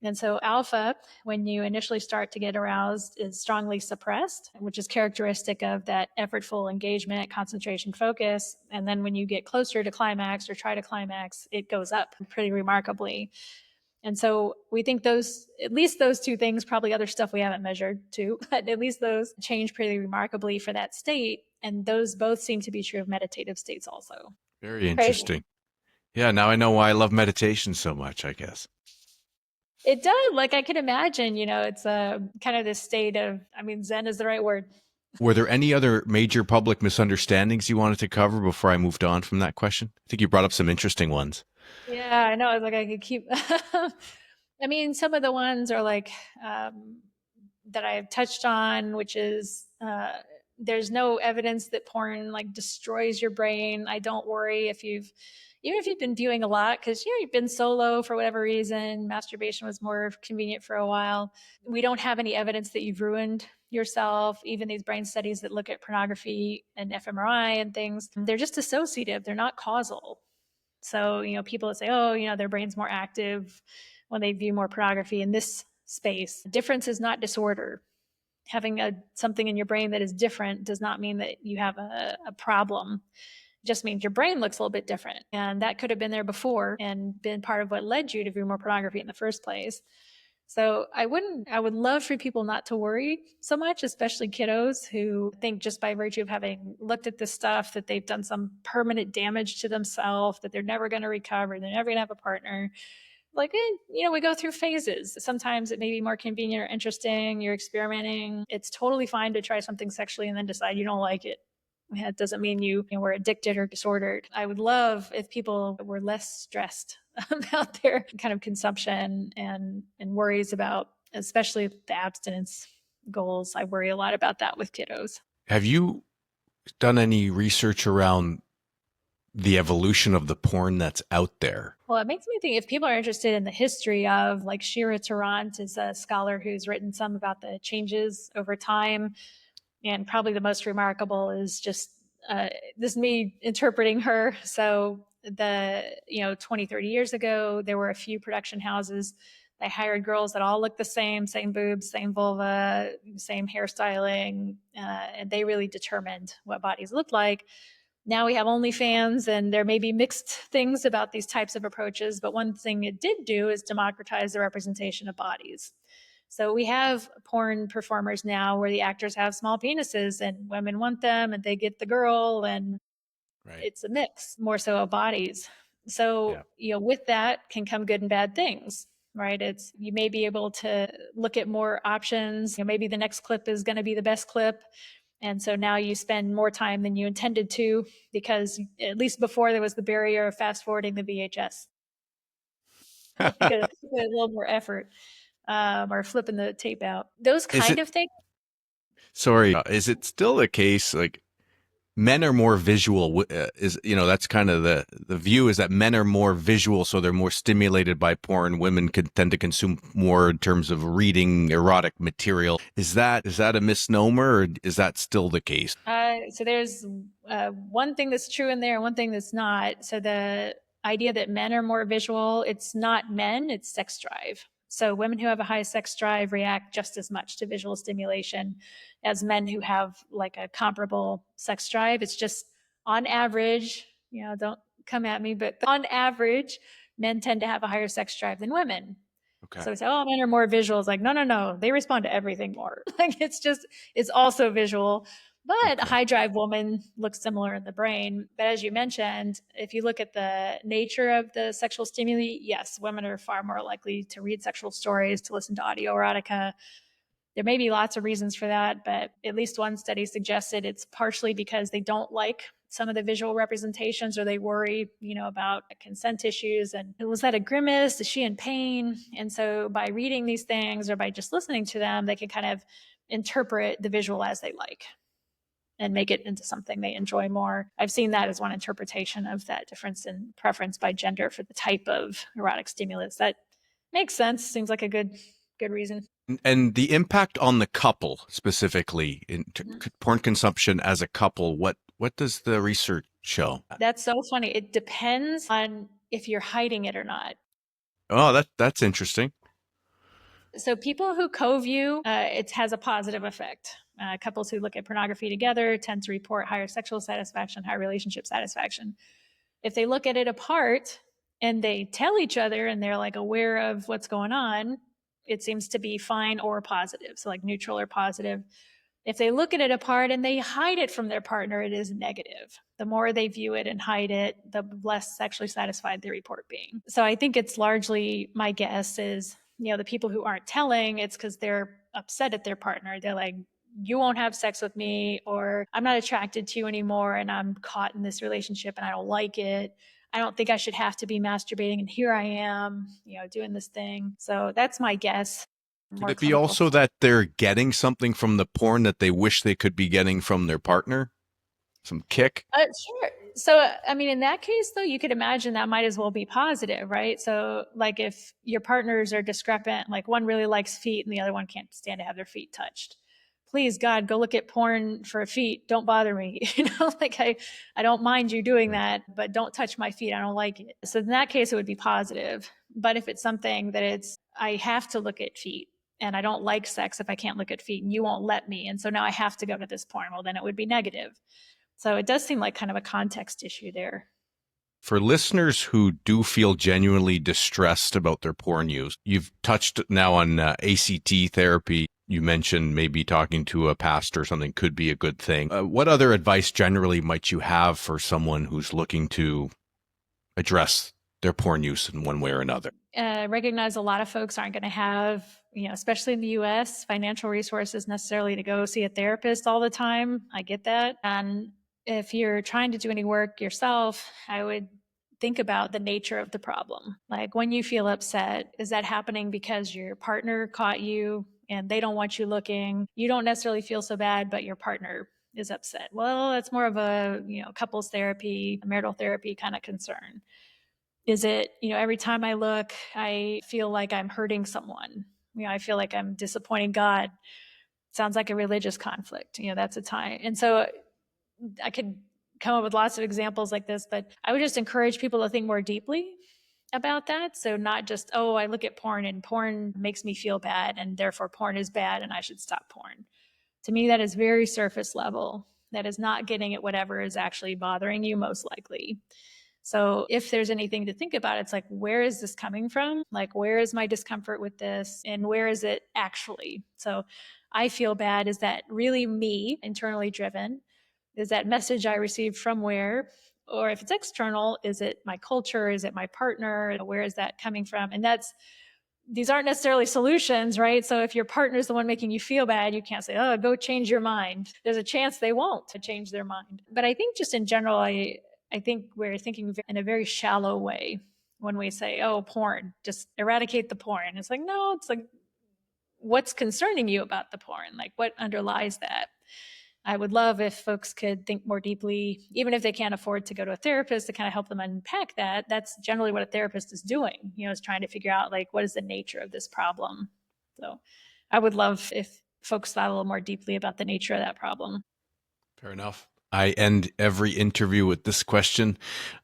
And so alpha, when you initially start to get aroused, is strongly suppressed, which is characteristic of that effortful engagement, concentration, focus. And then when you get closer to climax or try to climax, it goes up pretty remarkably. And so we think at least those two things, probably other stuff we haven't measured too, but at least those change pretty remarkably for that state. And those both seem to be true of meditative states also. Very interesting. Crazy. Yeah, now I know why I love meditation so much, I guess. It does. Like I can imagine, it's a kind of this state of, Zen is the right word. Were there any other major public misunderstandings you wanted to cover before I moved on from that question? I think you brought up some interesting ones. Yeah, I know. I was like, I could keep. Some of the ones are like that I've touched on, which is there's no evidence that porn like destroys your brain. I don't worry even if you've been viewing a lot, because you've been solo for whatever reason. Masturbation was more convenient for a while. We don't have any evidence that you've ruined yourself. Even these brain studies that look at pornography and fMRI and things, they're just associative. They're not causal. So, people say, oh, their brain's more active when they view more pornography in this space. Difference is not disorder. Having something in your brain that is different does not mean that you have a problem. It just means your brain looks a little bit different. And that could have been there before and been part of what led you to view more pornography in the first place. So I would love for people not to worry so much, especially kiddos who think just by virtue of having looked at this stuff that they've done some permanent damage to themselves, that they're never going to recover, they're never going to have a partner. Like, we go through phases. Sometimes it may be more convenient or interesting. You're experimenting. It's totally fine to try something sexually and then decide you don't like it. That doesn't mean you were addicted or disordered. I would love if people were less stressed about their kind of consumption and worries about, especially the abstinence goals. I worry a lot about that with kiddos. Have you done any research around the evolution of the porn that's out there? Well, it makes me think if people are interested in the history of, like, Shira Tarrant is a scholar who's written some about the changes over time. And probably the most remarkable is just this is me interpreting her. So 20, 30 years ago, there were a few production houses. They hired girls that all looked the same boobs, same vulva, same hairstyling. And they really determined what bodies looked like. Now we have OnlyFans, and there may be mixed things about these types of approaches. But one thing it did do is democratize the representation of bodies. So we have porn performers now where the actors have small penises and women want them and they get the girl, and Right. it's a mix more so of bodies. So, Yeah. with that can come good and bad things, right? It's, you may be able to look at more options. Maybe the next clip is going to be the best clip. And so now you spend more time than you intended to, because at least before there was the barrier of fast forwarding the VHS. You could put a little more effort, or flipping the tape out. Those Is kind it, of things. sorry, is it still the case, like, men are more visual? Is, that's kind of the view, is that men are more visual, so they're more stimulated by porn. Women could tend to consume more in terms of reading erotic material. Is that a misnomer, or is that still the case? So there's one thing that's true in there and one thing that's not. So the idea that men are more visual, it's not men, it's sex drive. So women who have a high sex drive react just as much to visual stimulation as men who have like a comparable sex drive. It's just on average, don't come at me, but on average, men tend to have a higher sex drive than women. Okay. So we say, oh, men are more visual. It's like, no, no, no. They respond to everything more. Like it's also visual. But a Okay. high drive woman looks similar in the brain. But as you mentioned, if you look at the nature of the sexual stimuli, yes, women are far more likely to read sexual stories, to listen to audio erotica. There may be lots of reasons for that, but at least one study suggested it's partially because they don't like some of the visual representations, or they worry, about consent issues. And was that a grimace? Is she in pain? And so by reading these things or by just listening to them, they can kind of interpret the visual as they like and make it into something they enjoy more. I've seen that as one interpretation of that difference in preference by gender for the type of erotic stimulus. That makes sense. Seems like a good reason. And the impact on the couple specifically in Mhm. porn consumption as a couple, what does the research show? That's so funny. It depends on if you're hiding it or not. Oh, that's interesting. So people who co-view, it has a positive effect. Couples who look at pornography together tend to report higher sexual satisfaction, higher relationship satisfaction. If they look at it apart and they tell each other and they're like aware of what's going on, it seems to be fine or positive. So like neutral or positive. If they look at it apart and they hide it from their partner, it is negative. The more they view it and hide it, the less sexually satisfied they report being. So I think it's largely, my guess is, the people who aren't telling, it's because they're upset at their partner. They're like, you won't have sex with me, or I'm not attracted to you anymore, and I'm caught in this relationship and I don't like it. I don't think I should have to be masturbating, and here I am, doing this thing. So that's my guess. Could More it be clinical. also that they're getting something from the porn that they wish they could be getting from their partner? Some kick? Sure. So, I mean, in that case, though, you could imagine that might as well be positive, right? So, like, if your partners are discrepant, like one really likes feet and the other one can't stand to have their feet touched, please, God, go look at porn for feet. Don't bother me. Like I don't mind you doing Right. that, but don't touch my feet. I don't like it. So, in that case, it would be positive. But if it's something that I have to look at feet and I don't like sex if I can't look at feet and you won't let me. And so now I have to go to this porn. Well, then it would be negative. So it does seem like kind of a context issue there. For listeners who do feel genuinely distressed about their porn use, you've touched now on ACT therapy. You mentioned maybe talking to a pastor or something could be a good thing. What other advice generally might you have for someone who's looking to address their porn use in one way or another? Recognize a lot of folks aren't going to have, especially in the US, financial resources necessarily to go see a therapist all the time. I get that. And if you're trying to do any work yourself, I would think about the nature of the problem. Like when you feel upset, is that happening because your partner caught you and they don't want you looking? You don't necessarily feel so bad, but your partner is upset. Well, that's more of a, couples therapy, marital therapy kind of concern. Is it, every time I look, I feel like I'm hurting someone? I feel like I'm disappointing God. Sounds like a religious conflict. That's a time. And so I could come up with lots of examples like this, but I would just encourage people to think more deeply about that. So not just, oh, I look at porn and porn makes me feel bad and therefore porn is bad and I should stop porn. To me, that is very surface level. That is not getting at whatever is actually bothering you most likely. So if there's anything to think about, it's like, where is this coming from? Like, where is my discomfort with this? And where is it actually? So I feel bad. Is that really me, internally driven? Is that message I received from where? Or if it's external, is it my culture? Is it my partner? Where is that coming from? And these aren't necessarily solutions, right? So if your partner's the one making you feel bad, you can't say, oh, go change your mind. There's a chance they won't to change their mind. But I think just in general, I think we're thinking in a very shallow way when we say, oh, porn, just eradicate the porn. It's like, no, it's like, what's concerning you about the porn? Like, what underlies that? I would love if folks could think more deeply, even if they can't afford to go to a therapist to kind of help them unpack that. That's generally what a therapist is doing, is trying to figure out, like, what is the nature of this problem? So I would love if folks thought a little more deeply about the nature of that problem. Fair enough. I end every interview with this question.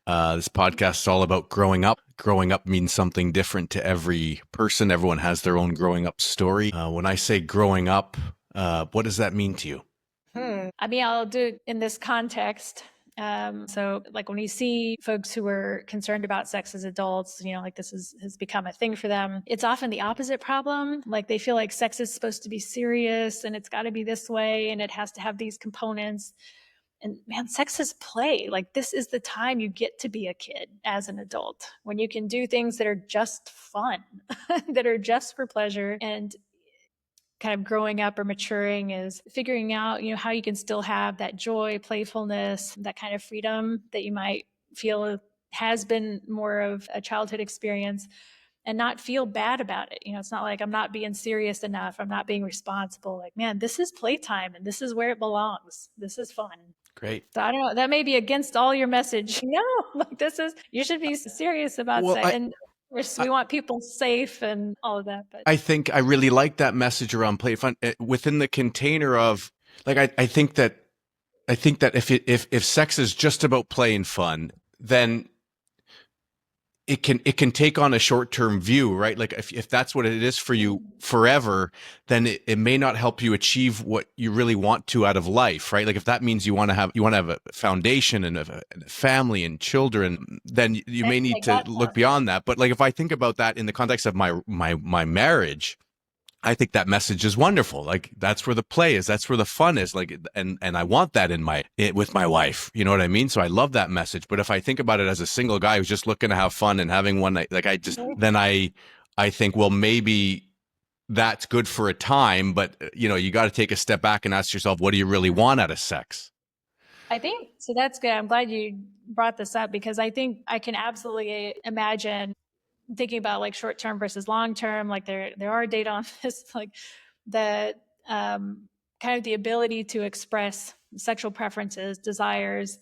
This podcast is all about growing up. Growing up means something different to every person. Everyone has their own growing up story. When I say growing up, what does that mean to you? I mean, I'll do it in this context. So like when you see folks who are concerned about sex as adults, like this has become a thing for them, it's often the opposite problem. Like they feel like sex is supposed to be serious and it's got to be this way and it has to have these components. And man, sex is play. Like this is the time you get to be a kid as an adult, when you can do things that are just fun, that are just for pleasure. And kind of growing up or maturing is figuring out, how you can still have that joy, playfulness, that kind of freedom that you might feel has been more of a childhood experience, and not feel bad about it. It's not like I'm not being serious enough. I'm not being responsible. Like, man, this is playtime and this is where it belongs. This is fun. Great. So I don't know. That may be against all your message. No, like you should be serious about sex. And we want people safe and all of that. But I think I really like that message around play fun within the container of like, I think that if sex is just about play and fun, then it can take on a short-term view, right? Like if that's what it is for you forever, then it may not help you achieve what you really want to out of life, right? Like if that means you want to have a foundation and a family and children, then you may need to look beyond that. But like if I think about that in the context of my marriage, I think that message is wonderful. Like that's where the play is. That's where the fun is. Like, and I want that with my wife. You know what I mean? So I love that message. But if I think about it as a single guy who's just looking to have fun and having one night, then I think, well, maybe that's good for a time, but you got to take a step back and ask yourself, what do you really want out of sex? I think so. That's good. I'm glad you brought this up, because I think I can absolutely imagine thinking about like short-term versus long-term. Like there are data on this, like that kind of the ability to express sexual preferences, desires.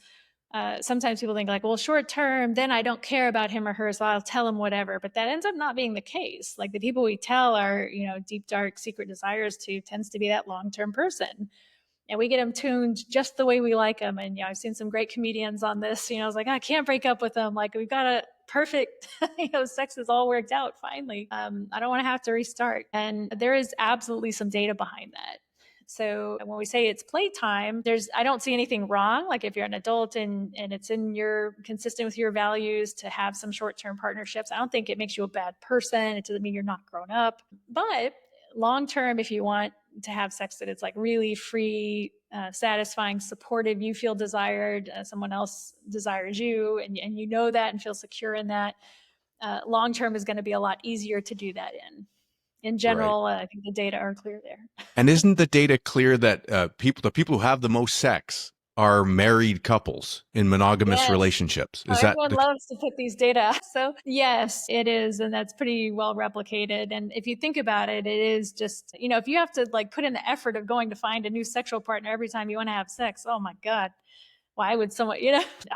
Sometimes people think like, well, short-term, then I don't care about him or her, so I'll tell him whatever. But that ends up not being the case. Like the people we tell our, deep, dark, secret desires to tends to be that long-term person. And we get them tuned just the way we like them. And I've seen some great comedians on this. I was like, I can't break up with them. Like we've got a perfect, sex is all worked out finally. I don't want to have to restart. And there is absolutely some data behind that. So when we say it's playtime, I don't see anything wrong. Like if you're an adult and it's consistent with your values to have some short-term partnerships, I don't think it makes you a bad person. It doesn't mean you're not grown up. But long-term, if you want to have sex that it's like really free, satisfying, supportive, you feel desired, someone else desires you, and you know that and feel secure in that, long-term is going to be a lot easier to do that in general. Right. I think the data are clear there. And isn't the data clear that the people who have the most sex are married couples in monogamous relationships? Everyone loves to put these data out. So yes, it is. And that's pretty well replicated. And if you think about it, it is just, if you have to like put in the effort of going to find a new sexual partner every time you want to have sex, oh my God. Why would someone,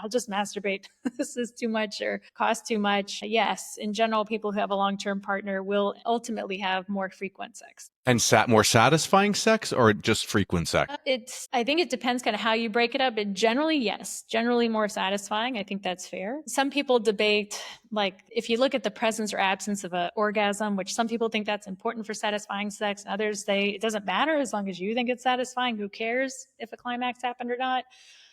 I'll just masturbate. This is too much or cost too much. Yes, in general, people who have a long-term partner will ultimately have more frequent sex. And more satisfying sex or just frequent sex? I think it depends kind of how you break it up. But generally, yes, generally more satisfying. I think that's fair. Some people debate, like if you look at the presence or absence of an orgasm, which some people think that's important for satisfying sex. Others say it doesn't matter as long as you think it's satisfying. Who cares if a climax happened or not?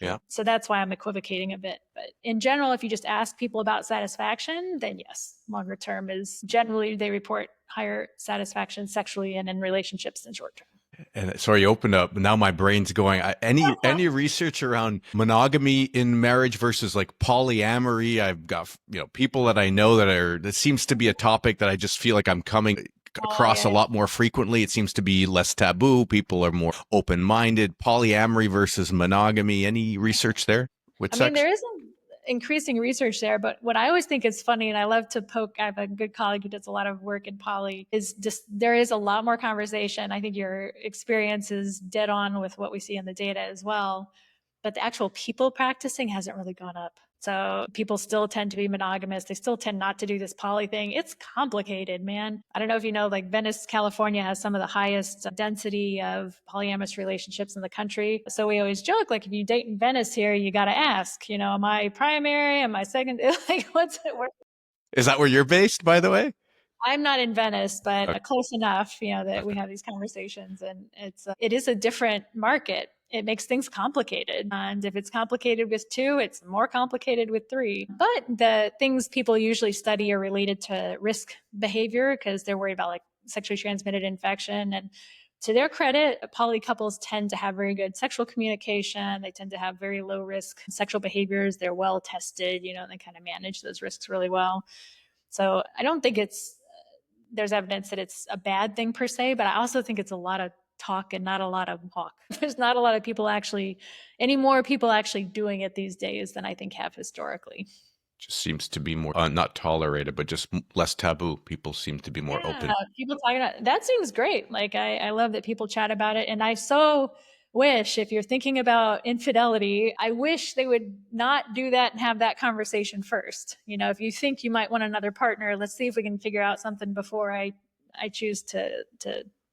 Yeah. So that's why I'm equivocating a bit. But in general, if you just ask people about satisfaction, then yes, longer term is generally they report higher satisfaction sexually and in relationships than short term. And sorry, you opened up. Now my brain's going. Any research around monogamy in marriage versus like polyamory? I've got people that I know that seems to be a topic that I just feel like I'm coming across a lot more frequently. It seems to be less taboo. People are more open-minded. Polyamory versus monogamy. Any research there with sex? There is increasing research there, but what I always think is funny, and I love to poke, I have a good colleague who does a lot of work in poly, is just there is a lot more conversation. I think your experience is dead on with what we see in the data as well, but the actual people practicing hasn't really gone up. So people still tend to be monogamous. They still tend not to do this poly thing. It's complicated, man. I don't know if you know, like Venice, California has some of the highest density of polyamorous relationships in the country. So we always joke, like, if you date in Venice here, you got to ask, am I primary? Am I second? Like, what's it? Is that where you're based, by the way? I'm not in Venice, but Okay. close enough, that we have these conversations, and it is a different market. It makes things complicated. And if it's complicated with 2, it's more complicated with 3. But the things people usually study are related to risk behavior because they're worried about like sexually transmitted infection. And to their credit, poly couples tend to have very good sexual communication. They tend to have very low risk sexual behaviors. They're well tested, and they kind of manage those risks really well. So I don't think there's evidence that it's a bad thing per se, but I also think it's a lot of talk and not a lot of walk. There's not a lot of people any more people actually doing it these days than I think have historically. Just seems to be more not tolerated, but just less taboo. People seem to be more open. People talking about that seems great. Like I love that people chat about it, and I so wish, if you're thinking about infidelity, I wish they would not do that and have that conversation first. If you think you might want another partner, let's see if we can figure out something before I choose to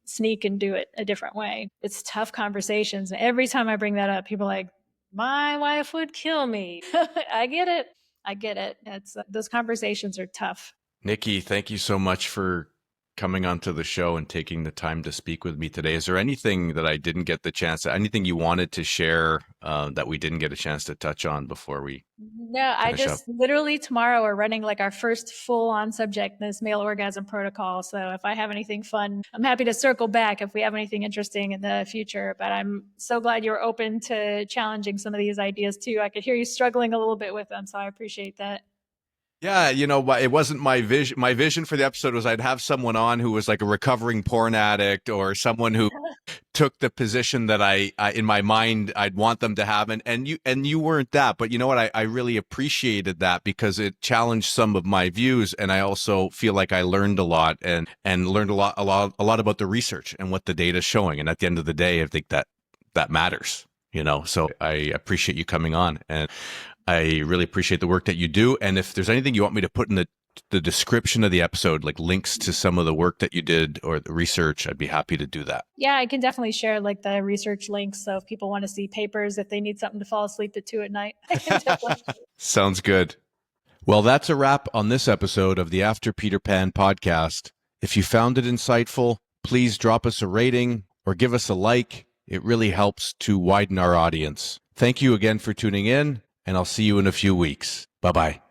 sneak and do it a different way. It's tough conversations. Every time I bring that up, people are like, my wife would kill me. I get it. Those conversations are tough. Nikki, thank you so much for coming onto the show and taking the time to speak with me today. Is there anything that I didn't get the chance, anything you wanted to share that we didn't get a chance to touch on before we No, I just literally tomorrow we're running like our first full on subject, this male orgasm protocol. So if I have anything fun, I'm happy to circle back if we have anything interesting in the future. But I'm so glad you're open to challenging some of these ideas too. I could hear you struggling a little bit with them, so I appreciate that. Yeah, it wasn't my vision. My vision for the episode was I'd have someone on who was like a recovering porn addict or someone who took the position that I in my mind I'd want them to have, and you weren't that, but you know what, I really appreciated that because it challenged some of my views, and I also feel like I learned a lot and learned a lot about the research and what the data is showing, and at the end of the day, I think that matters. So I appreciate you coming on, and I really appreciate the work that you do. And if there's anything you want me to put in the description of the episode, like links to some of the work that you did or the research, I'd be happy to do that. Yeah, I can definitely share like the research links. So if people want to see papers, if they need something to fall asleep at 2 at night, I can definitely. Sounds good. Well, that's a wrap on this episode of the After Peter Pan podcast. If you found it insightful, please drop us a rating or give us a like. It really helps to widen our audience. Thank you again for tuning in, and I'll see you in a few weeks. Bye-bye.